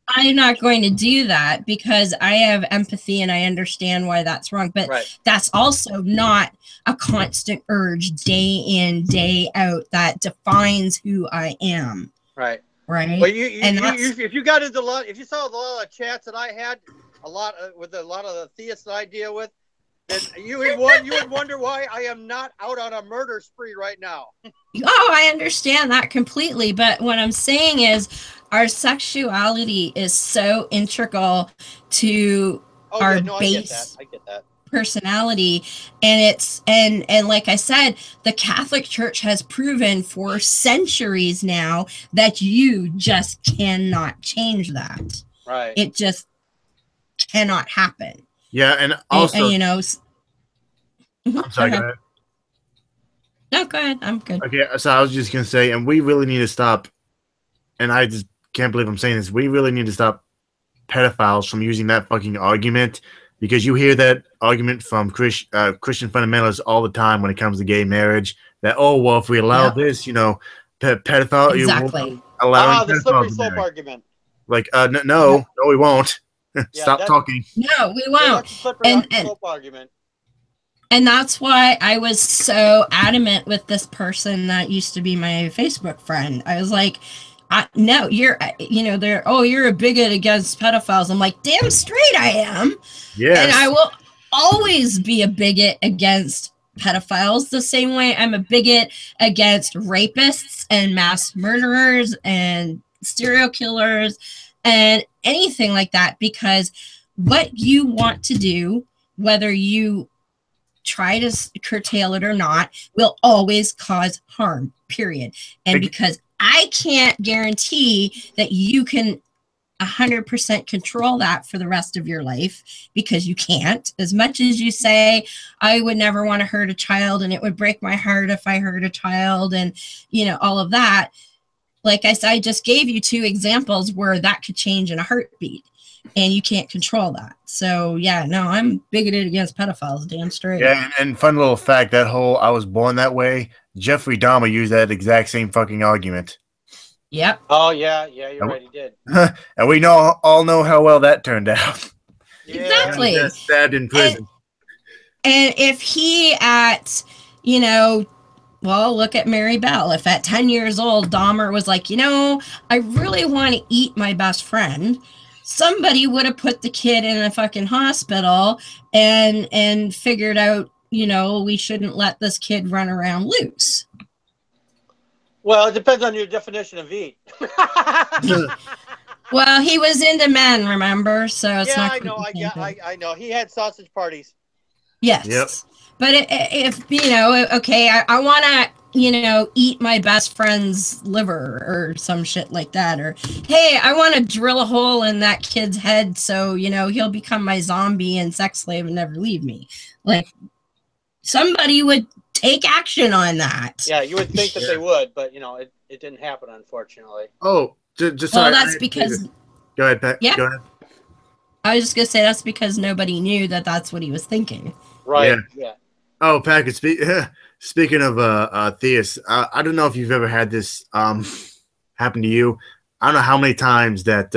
I'm not going to do that because I have empathy and I understand why that's wrong. But that's also not a constant urge day in, day out that defines who I am. Right. Right. Well, if you got into if you saw a lot of chats that I had, with a lot of the theists that I deal with, then you would wonder why I am not out on a murder spree right now. Oh, I understand that completely. But what I'm saying is our sexuality is so integral to our base I get that. Personality. And like I said, the Catholic Church has proven for centuries now that you just cannot change that. Right. It just cannot happen. Yeah, and also, I'm sorry, go ahead. No, go ahead. I'm good. Okay, so I was just going to say, and we really need to stop, and I just can't believe I'm saying this, we really need to stop pedophiles from using that fucking argument because you hear that argument from Christian fundamentalists all the time when it comes to gay marriage. That well, if we allow this, pedophile, Exactly. The slippery slope argument. Like, no, we won't. Stop talking. No, we won't. Slippery slope argument. And that's why I was so adamant with this person that used to be my Facebook friend. I was like, no, you're a bigot against pedophiles. I'm like, damn straight I am. Yes. And I will always be a bigot against pedophiles the same way I'm a bigot against rapists and mass murderers and serial killers and anything like that, because what you want to do, whether you try to curtail it or not, will always cause harm, period. And because I can't guarantee that you can 100% control that for the rest of your life, because you can't. As much as you say, I would never want to hurt a child and it would break my heart if I hurt a child and, all of that. Like I said, I just gave you 2 examples where that could change in a heartbeat. And you can't control that. So, yeah, no, I'm bigoted against pedophiles, damn straight. Yeah, and fun little fact, that whole I was born that way, Jeffrey Dahmer used that exact same fucking argument. Yep. Oh, yeah, you're right, he did. And we all know how well that turned out. Exactly. He got stabbed in prison. And if he well, look at Mary Bell. If at 10 years old, Dahmer was like, I really want to eat my best friend, somebody would have put the kid in a fucking hospital and figured out, we shouldn't let this kid run around loose. Well, it depends on your definition of eat. Well, he was into men, remember? So it's not. I know. He had sausage parties. Yes. Yep. But if okay, I want to, eat my best friend's liver or some shit like that. Or, hey, I want to drill a hole in that kid's head so, he'll become my zombie and sex slave and never leave me. Like, somebody would take action on that. Yeah, you would think that they would, but, it didn't happen, unfortunately. Oh, just well, that's because... Go ahead, Pat. Yeah. Go ahead. I was just going to say that's because nobody knew that that's what he was thinking. Right, yeah. Oh, Pat, speaking of theists, I don't know if you've ever had this happen to you. I don't know how many times that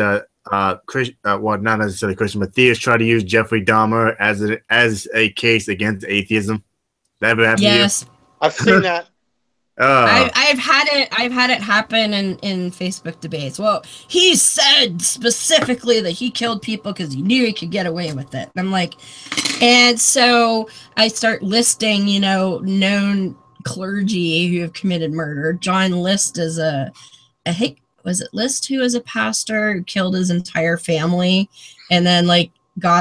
not necessarily Christian, but theists try to use Jeffrey Dahmer as a case against atheism. That ever happened to you? Yes. I've seen that. I've had it happen in Facebook debates. Well, he said specifically that he killed people because he knew he could get away with it. And I'm like, and so I start listing, known clergy who have committed murder. John List is was it List who was a pastor who killed his entire family and then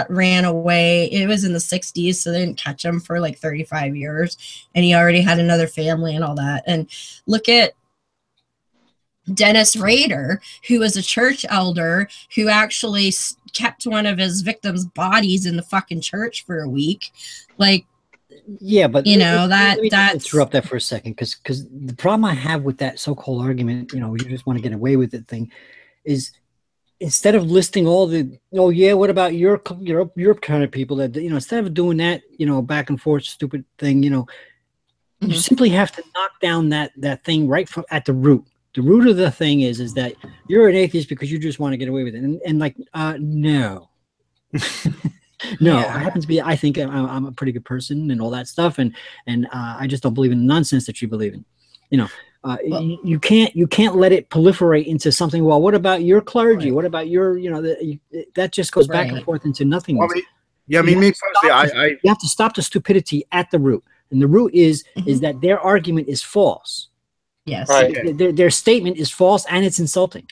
ran away. It was in the 60s, so they didn't catch him for 35 years, and he already had another family and all that. And look at Dennis Rader, who was a church elder who actually kept one of his victims' bodies in the fucking church for a week. Yeah, but let me interrupt that for a second, because the problem I have with that so-called argument, you just want to get away with it thing, is instead of listing all the, what about your kind of people that, instead of doing that, back and forth stupid thing, you simply have to knock down that thing right at the root. The root of the thing is that you're an atheist because you just want to get away with it. No. No, Yeah. I happen to be, I think I'm a pretty good person and all that stuff. And I just don't believe in the nonsense that you believe in, you can't let it proliferate into something. Well, what about your clergy? Right. What about your, that just goes back and forth into nothingness. You have to stop the stupidity at the root. And the root is that their argument is false. Yes. Right. Their statement is false and it's insulting.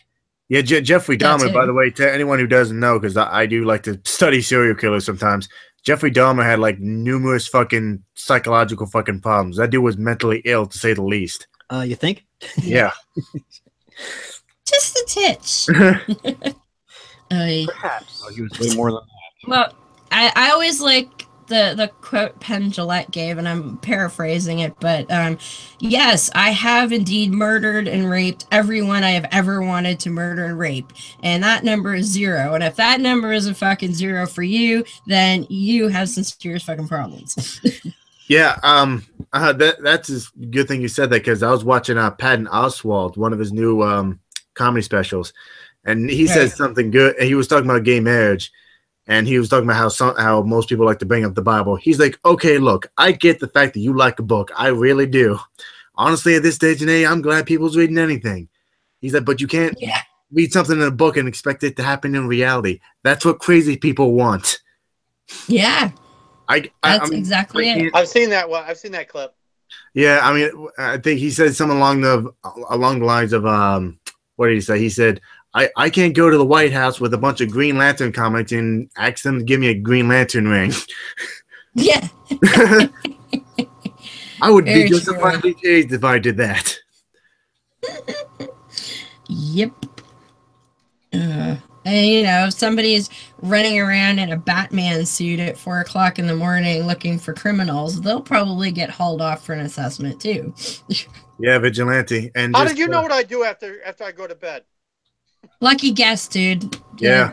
Yeah, Jeffrey Dahmer, by the way, to anyone who doesn't know, because I do like to study serial killers sometimes, Jeffrey Dahmer had numerous fucking psychological fucking problems. That dude was mentally ill, to say the least. You think? Yeah. Just a titch. Perhaps. He was way more than that. Well, I always like the quote Penn Jillette gave, and I'm paraphrasing it, but yes, I have indeed murdered and raped everyone I have ever wanted to murder and rape, and that number is 0. And if that number is a fucking 0 for you, then you have some serious fucking problems. Yeah, that's a good thing you said that, because I was watching Patton Oswalt, one of his new comedy specials, and he said something good. And he was talking about gay marriage, and he was talking about how most people like to bring up the Bible. He's like, okay, look, I get the fact that you like a book. I really do. Honestly, at this stage in age, I'm glad people's reading anything. He's like, but you can't read something in a book and expect it to happen in reality. That's what crazy people want. Yeah. That's exactly it. I've seen that one. I've seen that clip. Yeah, I mean, I think he said something along the lines of what did he say? He said, I can't go to the White House with a bunch of Green Lantern comics and ask them to give me a Green Lantern ring. Yeah. I would be justifiably chased if I did that. Yep. And, you know, if somebody's running around in a Batman suit at 4 o'clock in the morning looking for criminals, they'll probably get hauled off for an assessment, too. Yeah, vigilante. And how did you know what I do after I go to bed? Lucky guess, dude. Yeah.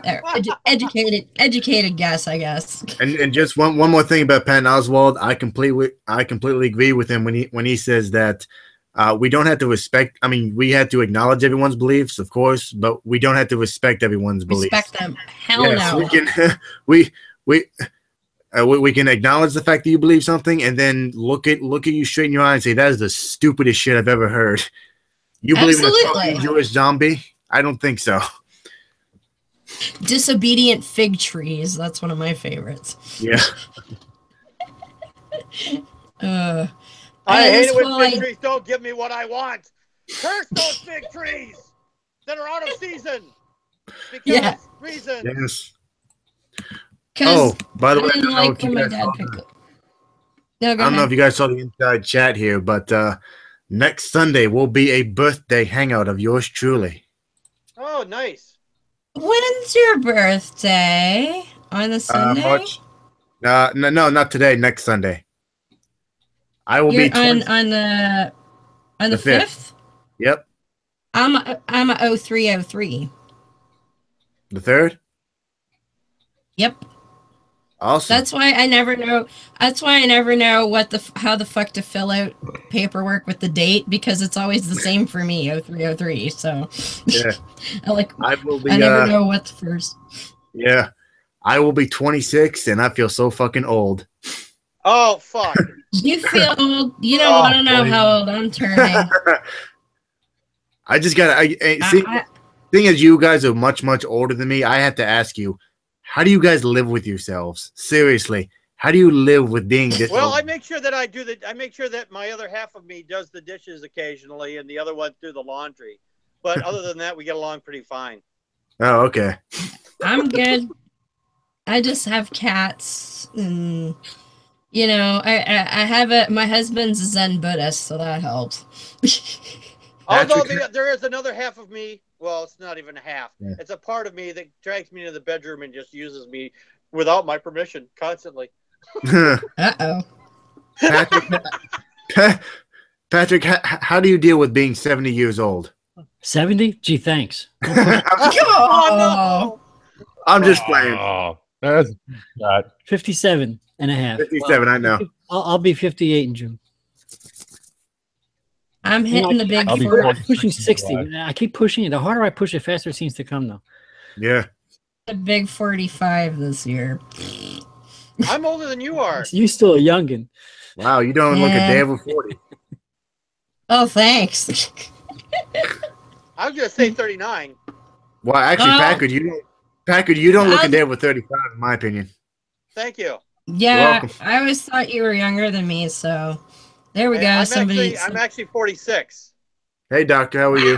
Educated guess, I guess. And just one more thing about Patton Oswalt. I completely agree with him when he says that we don't have to respect. I mean, we have to acknowledge everyone's beliefs, of course, but we don't have to respect everyone's beliefs. Respect them. Hell no. We can acknowledge the fact that you believe something, and then look at you straight in your eye and say, that is the stupidest shit I've ever heard. You believe in a talking Jewish zombie? I don't think so. Disobedient fig trees. That's one of my favorites. Yeah. I hate it when fig trees don't give me what I want. Curse those fig trees that are out of season. Because reasons. Yes. Oh, by the way, I don't know if you guys saw the inside chat here, but next Sunday will be a birthday hangout of yours truly. Oh, nice. When's your birthday? On the Sunday? No, not today. Next Sunday. I will be on the 5th. Yep. I'm a 0303. The 3rd. Yep. Awesome. That's why I never know. That's why I never know how the fuck to fill out paperwork with the date, because it's always the same for me, 0303. So yeah, I never know what's first. Yeah, I will be 26, and I feel so fucking old. Oh fuck! You feel old? You don't want to know how old I'm turning. I just gotta. Thing is, you guys are much older than me. I have to ask you. How do you guys live with yourselves? Seriously, how do you live with being this? Well, I make sure that I make sure that my other half of me does the dishes occasionally, and the other one do the laundry. But other than that, we get along pretty fine. Oh, okay. I'm good. I just have cats, and you know, I have my husband's a Zen Buddhist, so that helps. Although there is another half of me. Well, it's not even a half. Yeah. It's a part of me that drags me into the bedroom and just uses me without my permission constantly. Uh-oh. Patrick, how do you deal with being 70 years old? 70? Gee, thanks. Oh, no. I'm just playing. Oh, that's not 57 and a half. 57, I know. I'll be 58 in June. I'm hitting the big. I'll be pushing 60. I keep pushing it. The harder I push it, faster it seems to come, though. Yeah. The big 45 this year. I'm older than you are. You still a youngin. Wow, you don't look a day over 40. Oh, thanks. I was gonna say 39. Well, actually, Packard, you don't look a day over 35, in my opinion. Thank you. Yeah, I always thought you were younger than me, so. There we go. I'm actually 46. Hey, doctor, how are you?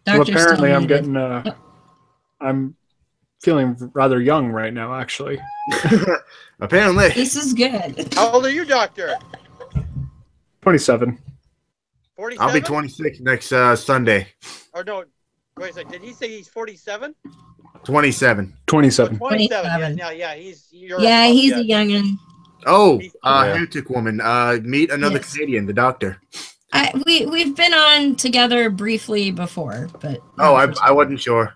Well, apparently, I'm getting. I'm feeling rather young right now, actually. Apparently, this is good. How old are you, doctor? 27. 47? I'll be 26 next Sunday. Or no, wait a second. Did he say he's 47? 27. 27. 27. Yeah, he's he's a youngin. Oh, heretic woman. Meet another Yes. Canadian, the doctor. We've been on together briefly before, but I wasn't sure.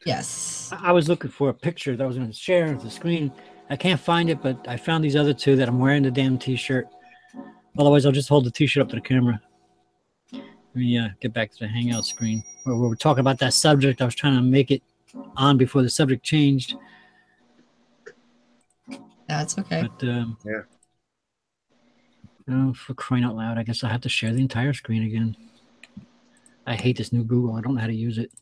Yes. I was looking for a picture that I was going to share the screen. I can't find it, but I found these other two that I'm wearing the damn t-shirt. Otherwise, I'll just hold the t-shirt up to the camera. Let me get back to the Hangout screen where we were talking about that subject. I was trying to make it on before the subject changed. That's okay. But, oh, for crying out loud, I guess I have to share the entire screen again. I hate this new Google. I don't know how to use it.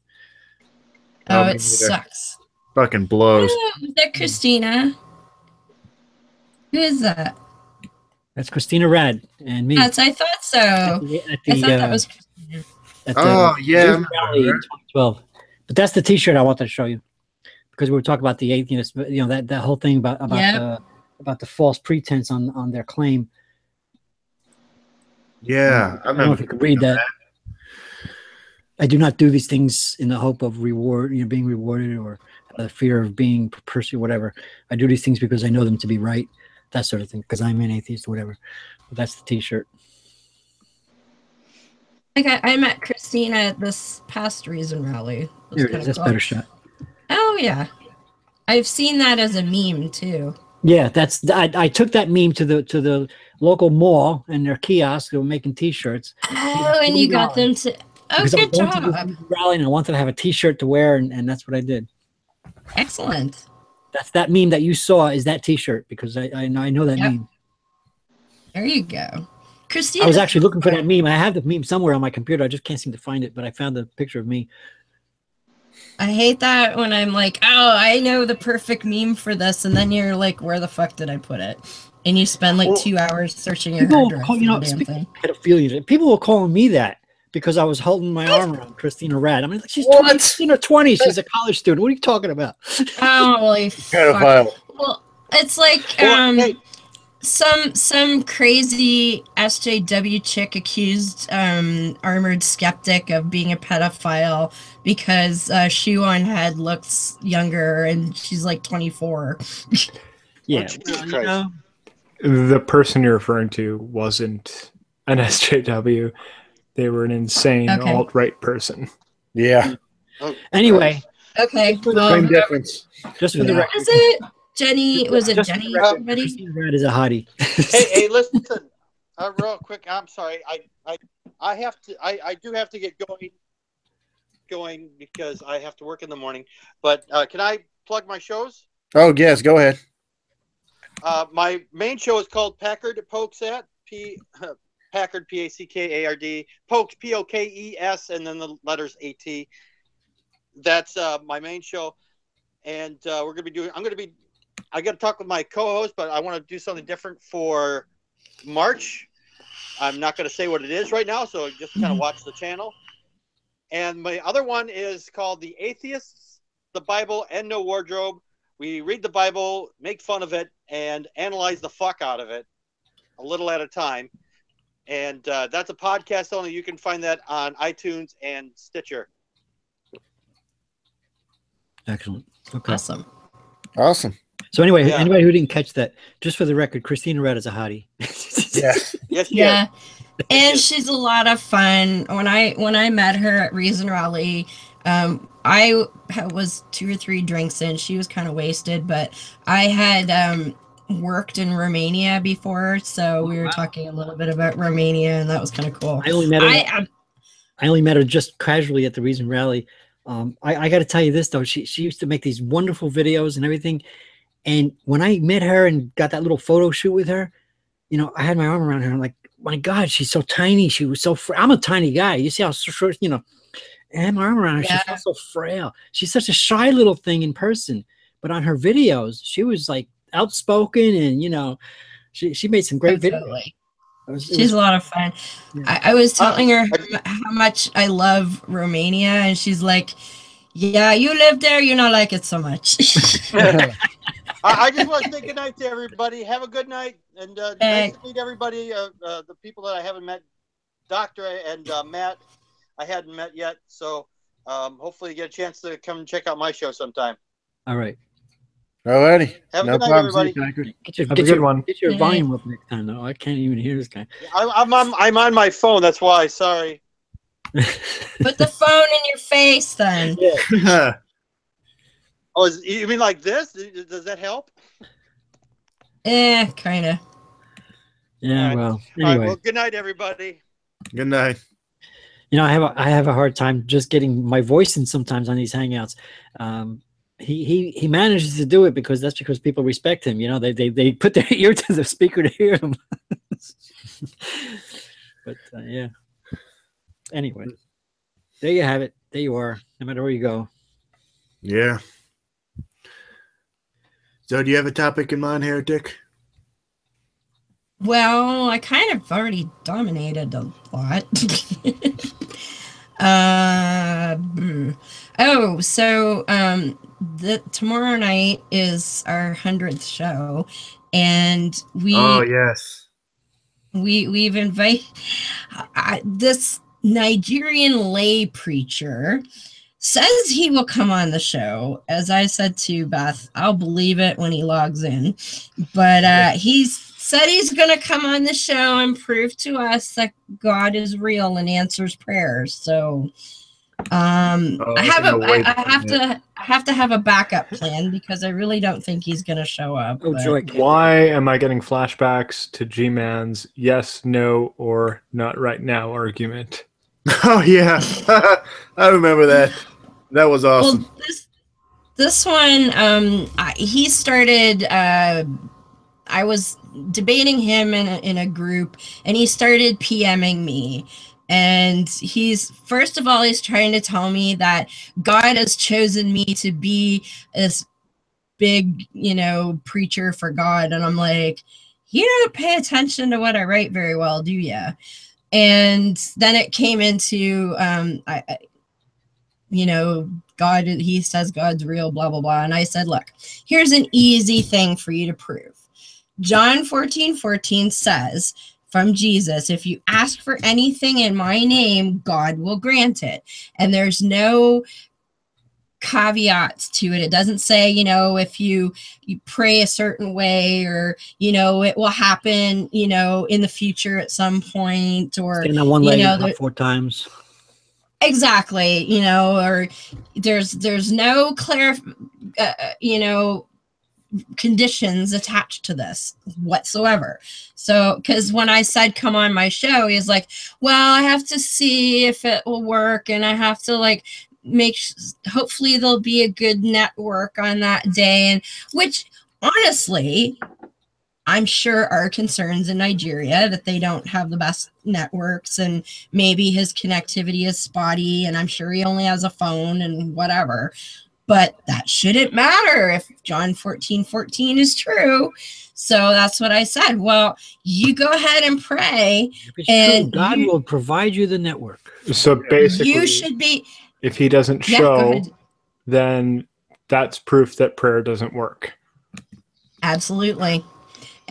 Oh, it sucks. Fucking blows. Oh, is that Christina? Who is that? That's Christina Rad and me. I thought so. I thought that was Christina. Yeah. Rally in 2012. But that's the t-shirt I wanted to show you. Because we were talking about the atheists, you know, that whole thing about the false pretense on their claim. Yeah. I don't know if you could read that. I do not do these things in the hope of reward, being rewarded, or the fear of being persecuted, whatever. I do these things because I know them to be right, that sort of thing, because I'm an atheist, whatever. But that's the t-shirt. I met Christina at this past Reason Rally. There it is. That's a better shot. Oh, yeah. I've seen that as a meme, too. Yeah, I took that meme to the local mall and their kiosk. They were making t-shirts. Oh, and you got them to... Oh, good job. Rally, and I wanted to have a t-shirt to wear, and that's what I did. Excellent. That's that meme that you saw is that t-shirt, because I know that meme. There you go. Christina, I was actually looking for that meme. I have the meme somewhere on my computer. I just can't seem to find it, but I found the picture of me. I hate that when I'm like, oh, I know the perfect meme for this, and then you're like, where the fuck did I put it? And you spend like 2 hours searching your hard drive for the damn thing. Pedophilia. People were calling me that because I was holding my arm around Christina Rad. I mean, like, she's 20. She's a college student. What are you talking about? Holy fuck. Well, it's like some crazy SJW chick accused Armored Skeptic of being a pedophile because Shoe-On Head looks younger and she's like 24. Yeah. The person you're referring to wasn't an SJW. They were an insane alt-right person. Yeah. Anyway. Okay. Same difference. Just for the record. Was it Jenny? Was it Jenny? Christina Rad is a hottie. hey, listen. Real quick. I'm sorry. I have to. I do have to get going because I have to work in the morning. But can I plug my shows? Oh yes, go ahead. My main show is called Packard Pokes at Packard Packard Pokes Pokes and then the letters AT. That's my main show, and we're gonna be doing. I got to talk with my co-host, but I want to do something different for March. I'm not going to say what it is right now, so just kind of watch the channel. And my other one is called The Atheists, the Bible, and No Wardrobe. We read the Bible, make fun of it, and analyze the fuck out of it a little at a time. And that's a podcast only. You can find that on iTunes and Stitcher. Excellent. Okay. Awesome. So anyway, anybody who didn't catch that, just for the record, Christina Rad is a hottie. Yes. And she's a lot of fun. When I met her at Reason Rally, I was 2 or 3 drinks in. She was kind of wasted, but I had worked in Romania before, so we were talking a little bit about Romania, and that was kind of cool. I only met her just casually at the Reason Rally. I got to tell you this though, she used to make these wonderful videos and everything. And when I met her and got that little photo shoot with her, I had my arm around her. I'm like, my God, she's so tiny. She was so I'm a tiny guy. You see how short, I had my arm around her. She felt so frail. She's such a shy little thing in person, but on her videos, she was like outspoken and, she made some great videos. She's a lot of fun. Yeah. I was telling her how much I love Romania, and she's like, yeah, you live there, you not like it so much. I just want to say good night to everybody. Have a good night, and nice to meet everybody. The people that I haven't met, Doctor and Matt, I hadn't met yet. So Hopefully you get a chance to come check out my show sometime. All right. Alrighty. Have a No good night, problem. See you, everybody. Patrick. Have a good one. Get your Good volume up next time, though. I can't even hear this guy. I'm on my phone. That's why. Sorry. Put the phone in your face then. Oh, you mean like this? Does that help? Kind of. Yeah. All right. Well. All Anyway. right. Well, good night, everybody. Good night. You know, I have a hard time just getting my voice in sometimes on these hangouts. He manages to do it because people respect him. You know, they put their ear to the speaker to hear him. But yeah. Anyway, there you have it. There you are. No matter where you go. Yeah. So, do you have a topic in mind, Heretic? Well, I kind of already dominated a lot. Tomorrow night is our 100th show, and we've invited this Nigerian lay preacher. Says he will come on the show. As I said to Beth, I'll believe it when he logs in. But he's said he's going to come on the show and prove to us that God is real and answers prayers. So I have to have a backup plan because I really don't think he's going to show up. Oh, joy. Why am I getting flashbacks to G-Man's yes, no, or not right now argument? Oh, yeah. I remember that. That was awesome. Well, this one, he started... I was debating him in a group, and he started PMing me. And first of all, he's trying to tell me that God has chosen me to be this big, preacher for God. And I'm like, you don't pay attention to what I write very well, do you? And then it came into, God, he says God's real, blah, blah, blah. And I said, look, here's an easy thing for you to prove. John 14:14 says from Jesus, if you ask for anything in my name, God will grant it. And there's no caveats to it. It doesn't say, if you pray a certain way or, it will happen, in the future at some point or, stand on one leg 4 times. Exactly. Or there's no conditions attached to this whatsoever. So, because when I said come on my show, he's like, well, I have to see if it will work, and I have to hopefully there'll be a good network on that day, and which honestly I'm sure are concerns in Nigeria that they don't have the best networks, and maybe his connectivity is spotty, and I'm sure he only has a phone and whatever. But that shouldn't matter if John 14:14 is true. So that's what I said. Well, you go ahead and pray, and God will provide you the network. So basically, you should be. If he doesn't show, then that's proof that prayer doesn't work. Absolutely.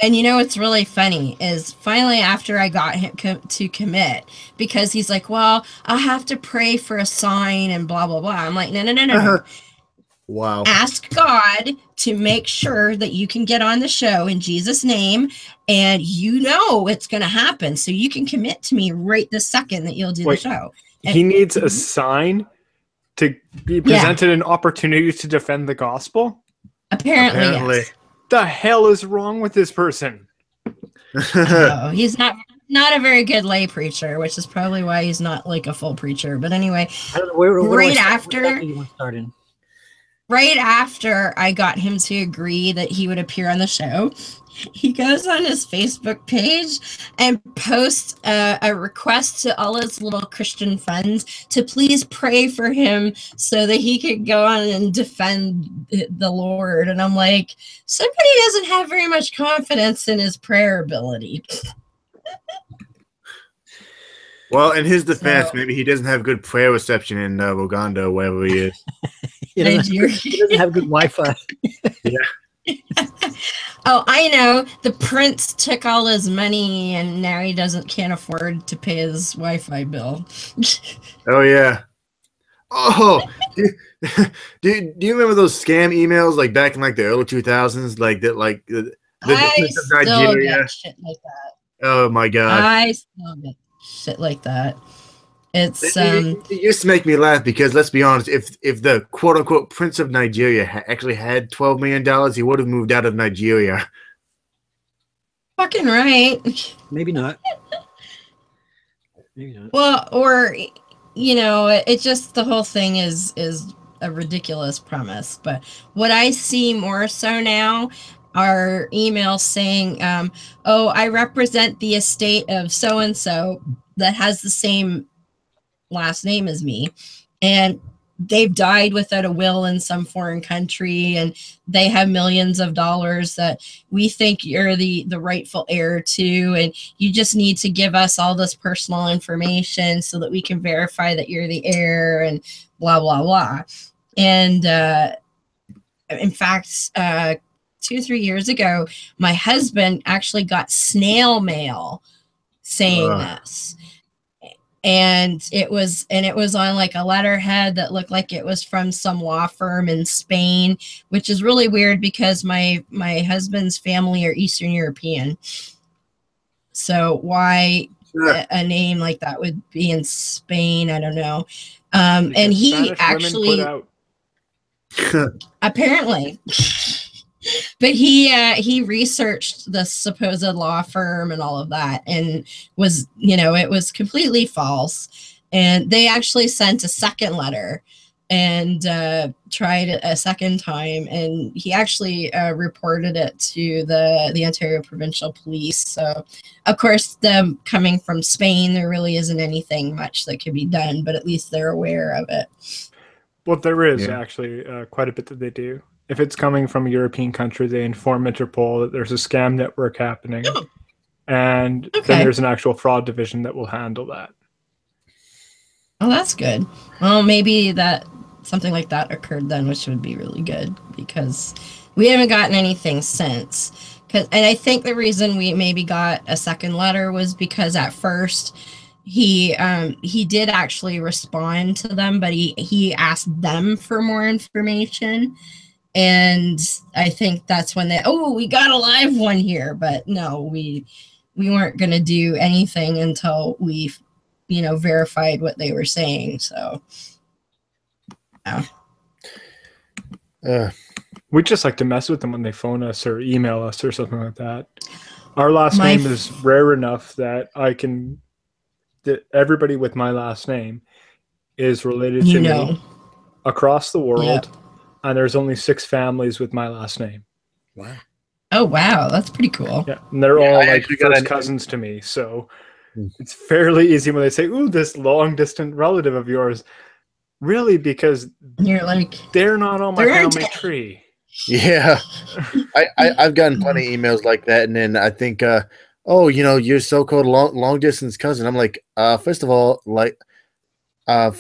And what's really funny is finally after I got him to commit, because he's like, well, I'll have to pray for a sign and blah, blah, blah. I'm like, no. Wow. Ask God to make sure that you can get on the show in Jesus' name, and it's going to happen. So you can commit to me right this second that you'll do the show. And he needs a sign to be presented an opportunity to defend the gospel? Apparently. Yes. The hell is wrong with this person? He's not a very good lay preacher, which is probably why he's not like a full preacher. But anyway, right after I got him to agree that he would appear on the show, he goes on his Facebook page and posts a request to all his little Christian friends to please pray for him so that he could go on and defend the Lord. And I'm like, somebody doesn't have very much confidence in his prayer ability. Well, in his defense, maybe he doesn't have good prayer reception in Uganda or wherever he is. He doesn't have good Wi-Fi. Yeah. Oh, I know. The prince took all his money, and now he can't afford to pay his Wi-Fi bill. Oh yeah. Oh, do you remember those scam emails like back in like the early 2000s, like that, like the I Prince of still Nigeria? get shit like that. Oh my god! I still get shit like that. It's It used to make me laugh because let's be honest, if the quote unquote Prince of Nigeria actually had $12 million, he would have moved out of Nigeria. fucking right. Maybe not. Maybe not. Well, or you know, it just the whole thing is a ridiculous premise. But what I see more so now are emails saying, "Oh, I represent the estate of so and so that has the same last name as me, and they've died without a will in some foreign country, and they have millions of dollars that we think you're the rightful heir to, and you just need to give us all this personal information so that we can verify that you're the heir," and blah blah blah. And in fact, 2 or 3 years ago, my husband actually got snail mail saying this. And it was on like a letterhead that looked like it was from some law firm in Spain, which is really weird because my husband's family are Eastern European. So why a name like that would be in Spain, I don't know. And he Spanish actually women put out. apparently. But he researched the supposed law firm and all of that, and was, you know, it was completely false. And they actually sent a second letter and tried it a second time, and he actually reported it to the Ontario Provincial Police. So, of course, them coming from Spain, there really isn't anything much that could be done, but at least they're aware of it. Well, there is actually quite a bit that they do. If it's coming from a European country, they inform Interpol that there's a scam network happening, and then there's an actual fraud division that will handle that. Oh, that's good. Well, maybe that something like that occurred then, which would be really good, because we haven't gotten anything since. And I think the reason we maybe got a second letter was because at first he did actually respond to them, but he asked them for more information. And I think that's when we got a live one here, but no, we weren't going to do anything until we, you know, verified what they were saying. So, we just like to mess with them when they phone us or email us or something like that. Our last name is rare enough that that everybody with my last name is related to me across the world. Yep. And there's only 6 families with my last name. Wow. Oh, wow. That's pretty cool. Yeah. And they're all like first cousins to me. So it's fairly easy when they say, "Ooh, this long distant relative of yours." Really, because you're like, they're not on my family tree. Yeah. I've gotten plenty of emails like that. And then I think, oh, you know, your so-called long distance cousin. I'm like, first of all, like I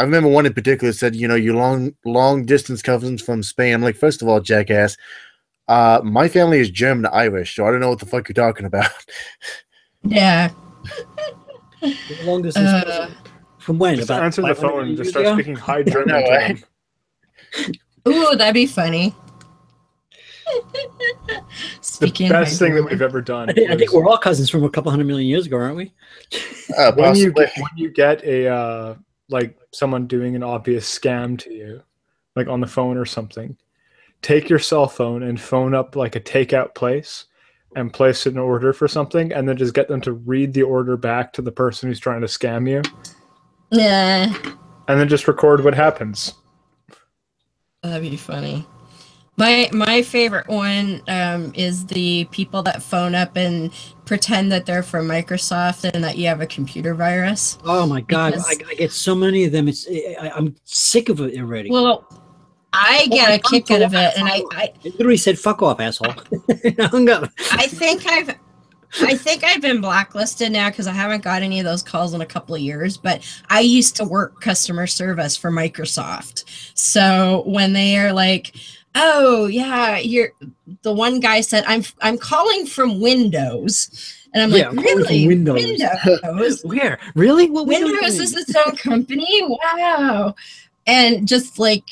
remember one in particular said, you know, you long distance cousins from Spain. I'm like, first of all, jackass, my family is German Irish, so I don't know what the fuck you're talking about. Yeah. Long distance from when? Just answer the phone and just start speaking high German to them. Ooh, that'd be funny. The best thing that we've ever done. I think we're all cousins from a couple 100 million years ago, aren't we? When you get a like someone doing an obvious scam to you, like on the phone or something, take your cell phone and phone up like a takeout place and place an order for something, and then just get them to read the order back to the person who's trying to scam you. Yeah. And then just record what happens. That'd be funny. My favorite one is the people that phone up and pretend that they're from Microsoft and that you have a computer virus. Oh my God, I get so many of them. I'm sick of it already. Well, I get a kick out of it, and I literally said, "Fuck off, asshole." Hung up. I think I've been blacklisted now because I haven't got any of those calls in a couple of years, but I used to work customer service for Microsoft. So when they are like, "Oh yeah, the one guy said, I'm calling from Windows," And I'm like, really? Windows? Where? Really? What Windows is its own company? Wow. And just like,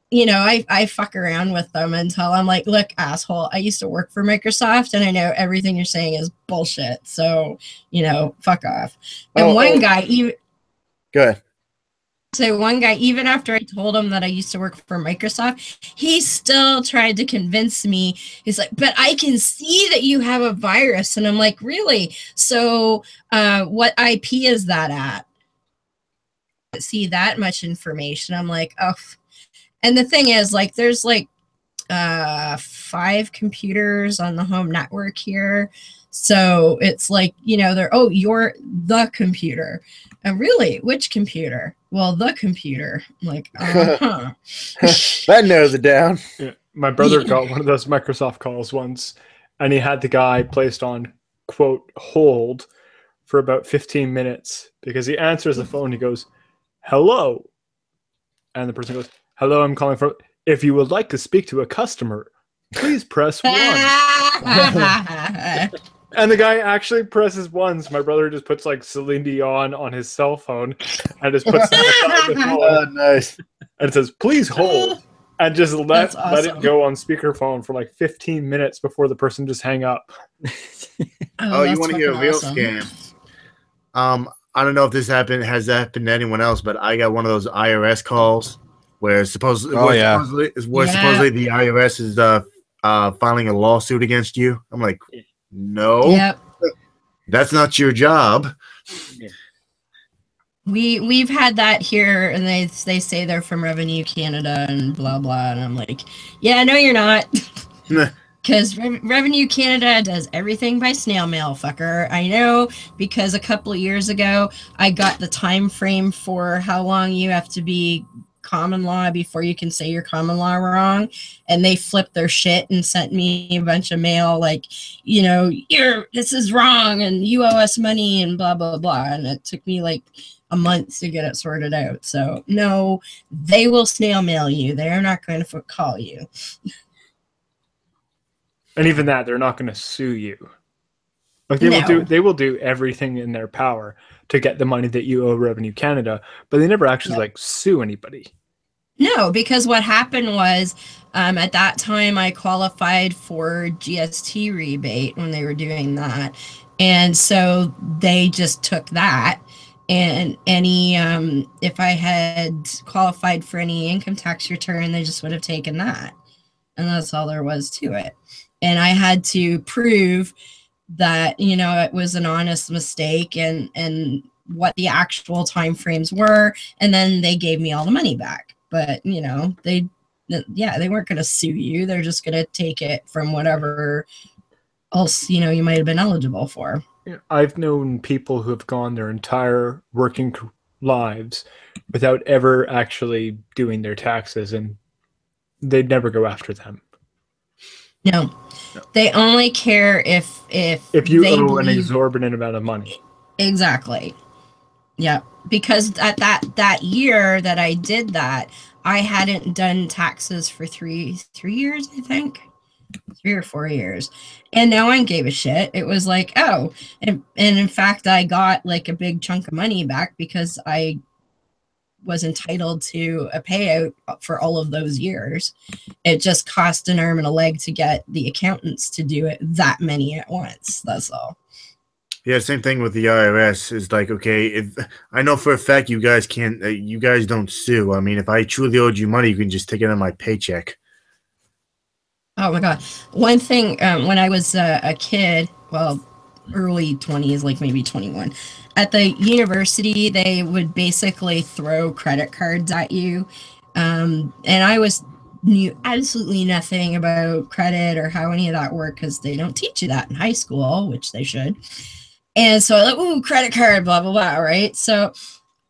you know, I fuck around with them until I'm like, look, asshole, I used to work for Microsoft and I know everything you're saying is bullshit. So, you know, fuck off. And one guy, even go ahead. So one guy, even after I told him that I used to work for Microsoft, he still tried to convince me. He's like, but I can see that you have a virus. And I'm like, really? So what IP is that at? See that much information. I'm like, oh. And the thing is, like, there's like 5 computers on the home network here. So it's like, you know, they're, oh, you're the computer. Really? Which computer? Well, the computer. I'm like, uh-huh. That narrows it down. Yeah. My brother got one of those Microsoft calls once, and he had the guy placed on, quote, hold for about 15 minutes because he answers the phone. He goes, hello. And the person goes, hello, I'm calling from. If you would like to speak to a customer, please press 1. And the guy actually presses 1. So my brother just puts like Celine Dion on his cell phone and just puts nice. And it says, please hold. And just let it go on speakerphone for like 15 minutes before the person just hang up. Oh, you want to hear a real scam? I don't know if this has happened to anyone else, but I got one of those IRS calls where supposedly the IRS is filing a lawsuit against you. I'm like, no, that's not your job. We've had that here, and they say they're from Revenue Canada and blah blah, and I'm like, yeah, no, you're not, because Revenue Canada does everything by snail mail, fucker. I know, because a couple of years ago I got the time frame for how long you have to be common law before you can say your common law wrong, and they flipped their shit and sent me a bunch of mail like, you know, this is wrong and you owe us money and blah blah blah, and it took me like a month to get it sorted out. So no, they will snail mail you. They're not going to call you. And even that, they're not going to sue you. Like they will do everything in their power to get the money that you owe Revenue Canada, but they never actually like sue anybody. No, because what happened was at that time I qualified for GST rebate when they were doing that. And so they just took that, and any if I had qualified for any income tax return, they just would have taken that. And that's all there was to it. And I had to prove that, you know, it was an honest mistake and what the actual time frames were, and then they gave me all the money back. But, you know, they weren't going to sue you. They're just going to take it from whatever else, you know, you might have been eligible for. I've known people who have gone their entire working lives without ever actually doing their taxes, and they'd never go after them. No. They only care if you owe an exorbitant amount of money. Exactly. Yeah, because at that year that I did that, I hadn't done taxes for three years, I think. 3 or 4 years. And no one gave a shit. It was like, oh, and in fact, I got like a big chunk of money back because I was entitled to a payout for all of those years. It just cost an arm and a leg to get the accountants to do it that many at once. That's all. Yeah, same thing with the IRS. Is like, okay, if I know for a fact you guys can't, you guys don't sue. I mean, if I truly owed you money, you can just take it on my paycheck. Oh my God. One thing, when I was a kid, well, early 20s, like maybe 21, at the university, they would basically throw credit cards at you. And I knew absolutely nothing about credit or how any of that worked because they don't teach you that in high school, which they should. And so like, ooh, credit card, blah, blah, blah, right? So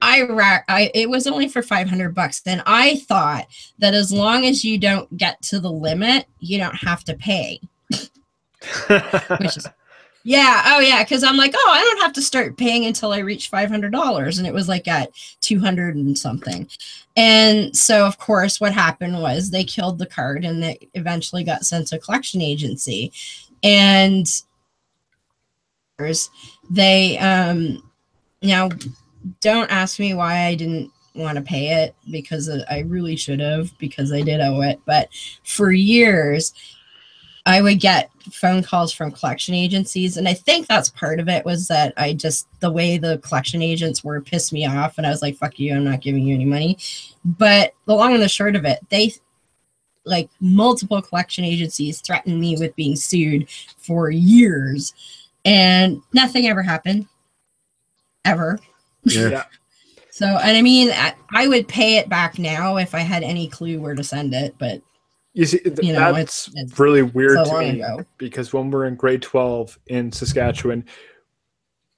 it was only for $500. Then I thought that as long as you don't get to the limit, you don't have to pay. Which is, yeah, oh yeah, because I'm like, oh, I don't have to start paying until I reach $500, and it was like at 200 and something. And so, of course, what happened was they killed the card, and they eventually got sent to a collection agency. And They now don't ask me why I didn't want to pay it, because I really should have, because I did owe it. But for years, I would get phone calls from collection agencies, and I think that's part of it, was that the way the collection agents were pissed me off, and I was like, fuck you, I'm not giving you any money. But the long and the short of it, they, like, multiple collection agencies threatened me with being sued for years, and nothing ever happened. Ever. Yeah. So, and I mean, I would pay it back now if I had any clue where to send it, but You see, that's it's really weird so to long me, ago. because when we're in grade 12 in Saskatchewan,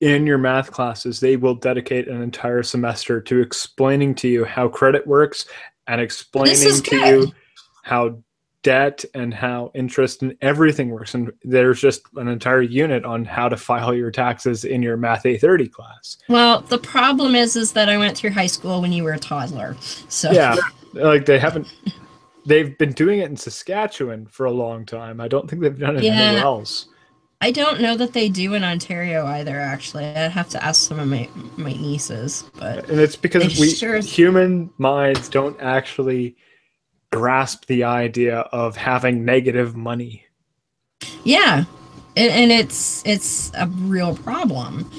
in your math classes, they will dedicate an entire semester to explaining to you how credit works and explaining to you how debt and how interest and everything works. And there's just an entire unit on how to file your taxes in your Math A30 class. Well, the problem is that I went through high school when you were a toddler. So yeah, like they've been doing it in Saskatchewan for a long time. I don't think they've done it anywhere else. I don't know that they do in Ontario either, actually. I'd have to ask some of my nieces. But and it's because human minds don't actually grasp the idea of having negative money. Yeah, and it's a real problem.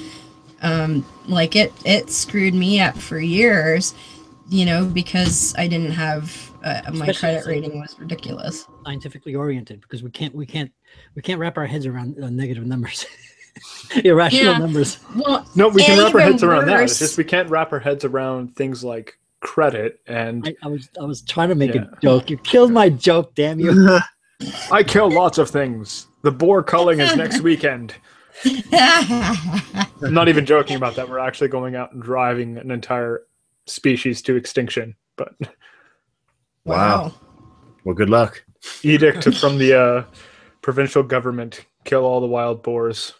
Like it screwed me up for years, because I didn't have my credit rating was ridiculous. Scientifically oriented, because we can't wrap our heads around negative numbers, irrational numbers. Well, no, we can wrap our heads around that. It's just we can't wrap our heads around things like credit. And I was trying to make a joke. You killed my joke, damn you! I kill lots of things. The boar culling is next weekend. I'm not even joking about that. We're actually going out and driving an entire species to extinction. But wow. Well, good luck. Edict from the provincial government: kill all the wild boars.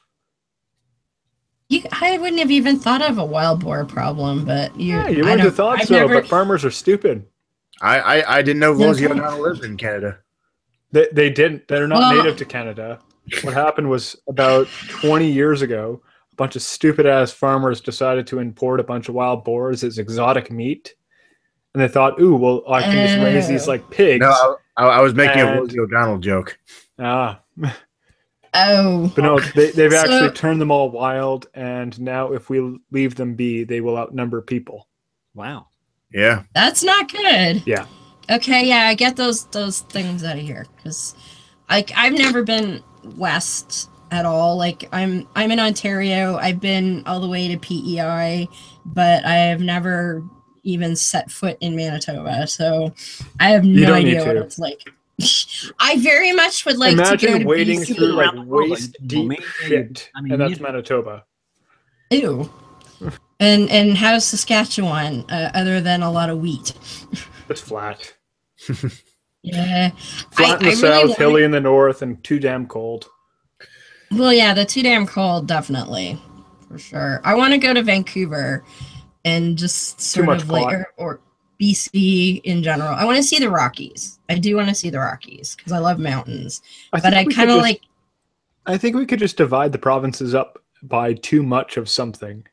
I wouldn't have even thought of a wild boar problem, but you wouldn't have thought so. But farmers are stupid. I didn't know Rosie O'Donnell lived in Canada. They didn't. They're not native to Canada. What happened was, about 20 years ago, a bunch of stupid ass farmers decided to import a bunch of wild boars as exotic meat. And they thought, ooh, well, I can just raise these like pigs. No, I was making a Rosie O'Donnell joke. Ah. Oh. But no, they've actually turned them all wild, and now if we leave them be, they will outnumber people. Wow. Yeah. That's not good. Yeah. Okay, yeah, I get those things out of here, because I've never been west at all. Like I'm in Ontario. I've been all the way to PEI, but I have never even set foot in Manitoba, so I have no idea what it's like. I very much would like to go to wading BC. through like waist deep shit, and that's Manitoba. Ew. And how's Saskatchewan, other than a lot of wheat? It's flat. Yeah. Flat in the south, hilly in the north, and too damn cold. Well, yeah, the too damn cold, definitely, for sure. I want to go to Vancouver and just sort of like, or BC in general. I want to see the Rockies. I do want to see the Rockies because I love mountains. But I kind of like. I think we could just divide the provinces up by too much of something.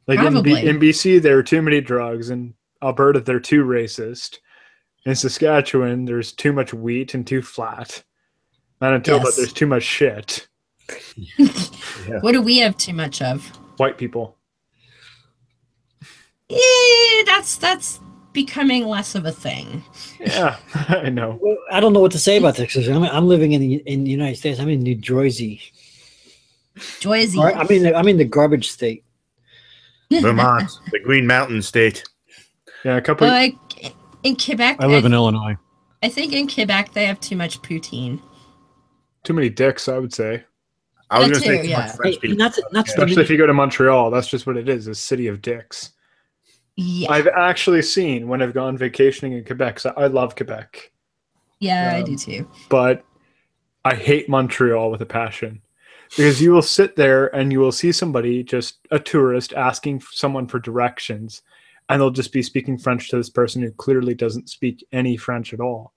Like in BC, there are too many drugs. In Alberta, they're too racist. In Saskatchewan, there's too much wheat and too flat. Manitoba, there's too much shit. Yeah. What do we have too much of? White people. Yeah, that's becoming less of a thing. Yeah, I know. Well, I don't know what to say about this. I'm living in the United States. I'm in New Jersey. Jersey. I'm in the garbage state. Vermont, the Green Mountain State. Yeah, a couple. Like in Quebec, I live in Illinois. I think in Quebec they have too much poutine. Too many dicks, I would say. I was going to say too much French people. Especially if you go to Montreal, that's just what it is, a city of dicks. Yeah. I've actually seen when I've gone vacationing in Quebec, so I love Quebec. Yeah, I do too. But I hate Montreal with a passion. Because you will sit there and you will see somebody, just a tourist, asking someone for directions, and they'll just be speaking French to this person who clearly doesn't speak any French at all.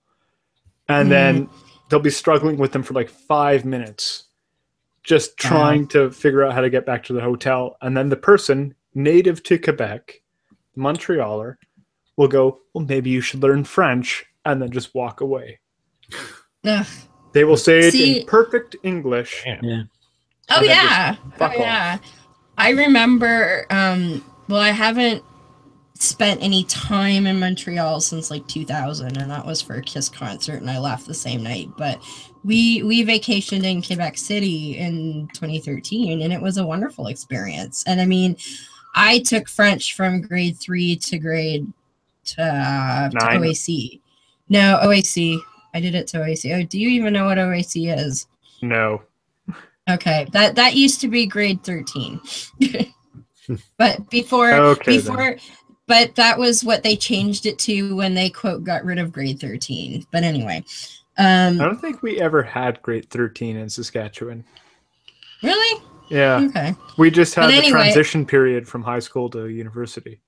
And then they'll be struggling with them for like 5 minutes, just trying to figure out how to get back to the hotel. And then the person, native to Quebec, Montrealer, will go, well, maybe you should learn French, and then just walk away. Ugh. They will say it in perfect English. Yeah. Oh, yeah. I remember, well, I haven't spent any time in Montreal since like 2000, and that was for a Kiss concert, and I left the same night. But we vacationed in Quebec City in 2013, and it was a wonderful experience. And I mean, I took French from grade 3 to grade to OAC. No, OAC. I did it to OAC. Oh, do you even know what OAC is? No. Okay, that used to be grade 13. But but that was what they changed it to when they quote got rid of grade 13. But anyway, I don't think we ever had grade 13 in Saskatchewan. Really? Yeah. Okay. We just had the transition period from high school to university.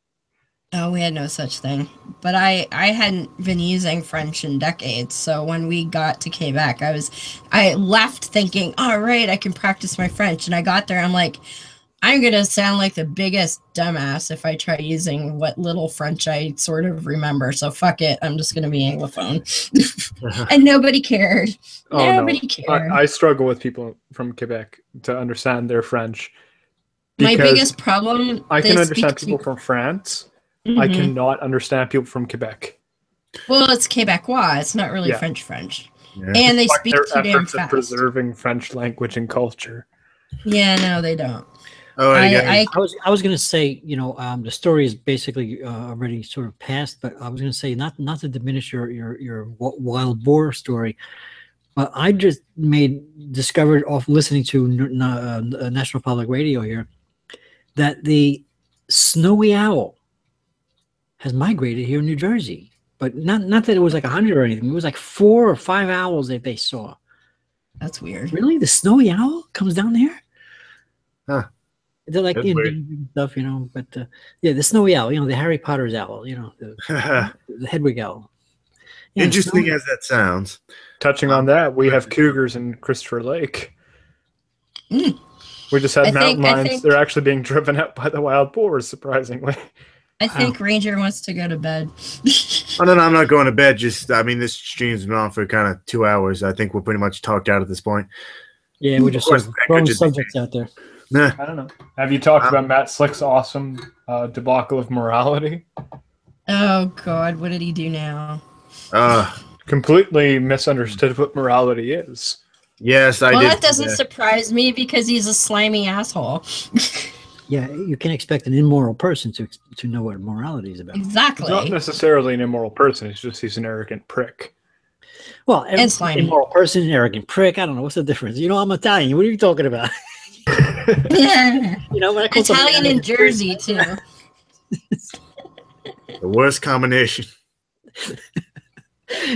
Oh, we had no such thing. But I hadn't been using French in decades. So when we got to Quebec, I left thinking, all right, I can practice my French. And I got there, I'm like, I'm going to sound like the biggest dumbass if I try using what little French I sort of remember. So fuck it. I'm just going to be Anglophone. And nobody cared. Nobody cared. I struggle with people from Quebec to understand their French. My biggest problem I can understand people from France. Mm-hmm. I cannot understand people from Quebec. Well, it's Quebecois. It's not really French. Yeah. And they speak too damn fast. Preserving French language and culture. Yeah, no, they don't. Oh, I was going to say, the story is basically already sort of past, but I was going to say not to diminish your wild boar story, but I just discovered off listening to National Public Radio here that the snowy owl has migrated here in New Jersey, but not that it was like 100 or anything. It was like 4 or 5 owls that they saw. That's weird. Really, the snowy owl comes down there? Huh. They're like stuff, but the snowy owl, the Harry Potter's owl, the Hedwig owl. Yeah, interesting as that sounds. Touching on that, we have cougars in Christopher Lake. We just had mountain lions. They're actually being driven out by the wild boars, surprisingly. I think Ranger wants to go to bed. Oh, no, I'm not going to bed. This stream's been on for kind of 2 hours. I think we're pretty much talked out at this point. Yeah, we're just throwing subjects out there. Nah. I don't know. Have you talked about Matt Slick's awesome debacle of morality? Oh, God. What did he do now? Completely misunderstood what morality is. Yes, I did. Well, that doesn't surprise me because he's a slimy asshole. Yeah, you can expect an immoral person to know what morality is about. Exactly. He's not necessarily an immoral person. It's just he's an arrogant prick. Well, immoral person, arrogant prick. I don't know. What's the difference? I'm Italian. What are you talking about? Yeah. Italian in Jersey, too. The worst combination.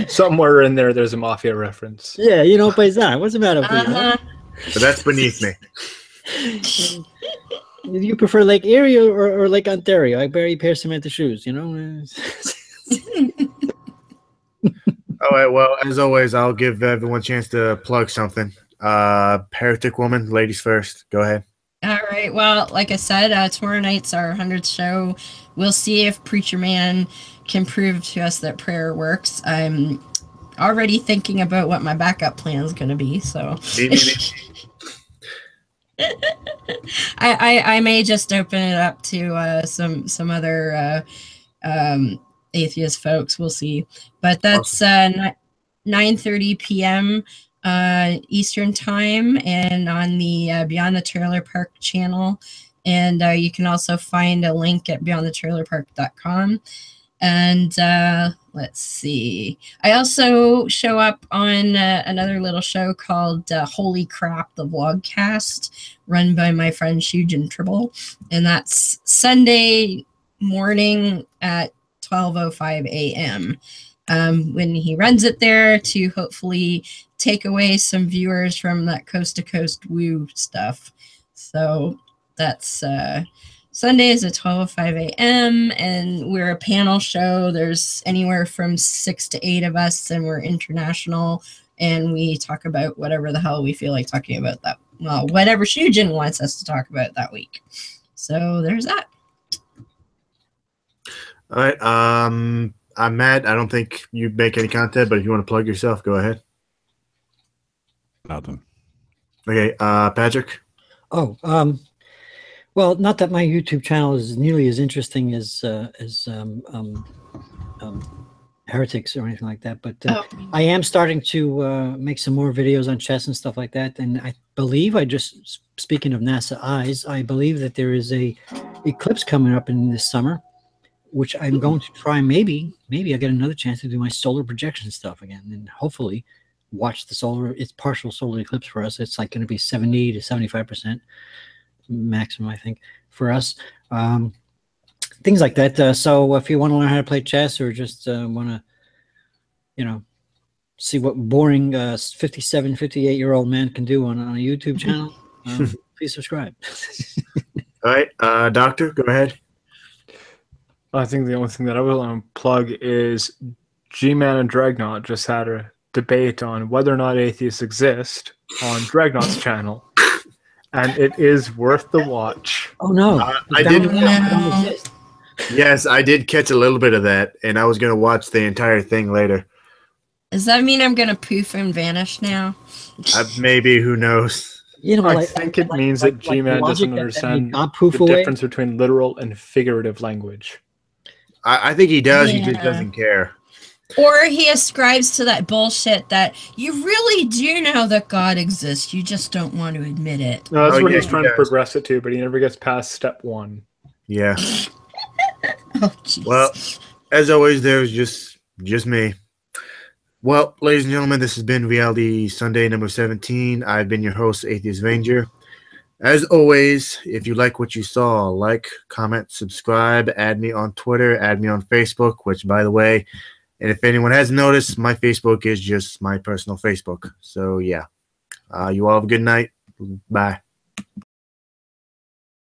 Somewhere in there's a mafia reference. Yeah, Paisan. What's the matter with you? But that's beneath me. Do you prefer Lake Erie or Lake Ontario? I barely pair Samantha shoes, All right, well, as always, I'll give everyone a chance to plug something. Heretic Woman, ladies first. Go ahead. All right. Well, like I said, tomorrow night's our 100th show. We'll see if Preacher Man can prove to us that prayer works. I'm already thinking about what my backup plan is going to be. So I may just open it up to some other atheist folks. We'll see. But that's 9:30 p.m. Eastern time, and on the Beyond the Trailer Park channel. And you can also find a link at beyondthetrailerpark.com. And let's see. I also show up on another little show called Holy Crap, the Vlogcast, run by my friend Shujin Tribble. And that's Sunday morning at 12:05 a.m. When he runs it there to hopefully take away some viewers from that coast to coast woo stuff. So that's Sundays at 12:05 a.m. and we're a panel show. There's anywhere from 6 to 8 of us, and we're international and we talk about whatever the hell we feel like talking about that. Well, whatever Shujin wants us to talk about that week. So there's that. All right. I'm Matt. I don't think you make any content, but if you want to plug yourself, go ahead. Nothing. Okay. Patrick. Oh, well, not that my YouTube channel is nearly as interesting as Heretics or anything like that, but I am starting to make some more videos on chess and stuff like that. And I believe speaking of NASA eyes, I believe that there is a eclipse coming up in this summer, which I'm going to try. Maybe I get another chance to do my solar projection stuff again, and hopefully watch it's partial solar eclipse for us. It's like going to be 70 to 75% maximum, I think, for us. Things like that. So if you want to learn how to play chess, or just want to, see what boring 57, 58-year-old man can do on a YouTube channel, please subscribe. All right. Doctor, go ahead. I think the only thing that I will plug is G-Man and Dreadnought just had a debate on whether or not atheists exist on Dreadnought's channel, and it is worth the watch. Oh no! I did. Yes, I did catch a little bit of that, and I was going to watch the entire thing later. Does that mean I'm going to poof and vanish now? Maybe. Who knows? I think it means that G-Man doesn't understand the difference between literal and figurative language. I think he does. Yeah. He just doesn't care. Or he ascribes to that bullshit that you really do know that God exists. You just don't want to admit it. No, that's what he's trying to progress it to, but he never gets past step 1. Yeah. Oh, jeez. Well, as always, there's just me. Well, ladies and gentlemen, this has been Reality Sunday number 17. I've been your host, Atheist Ranger. As always, if you like what you saw, like, comment, subscribe, add me on Twitter, add me on Facebook, which, by the way, and if anyone hasn't noticed, my Facebook is just my personal Facebook. So, yeah. You all have a good night. Bye.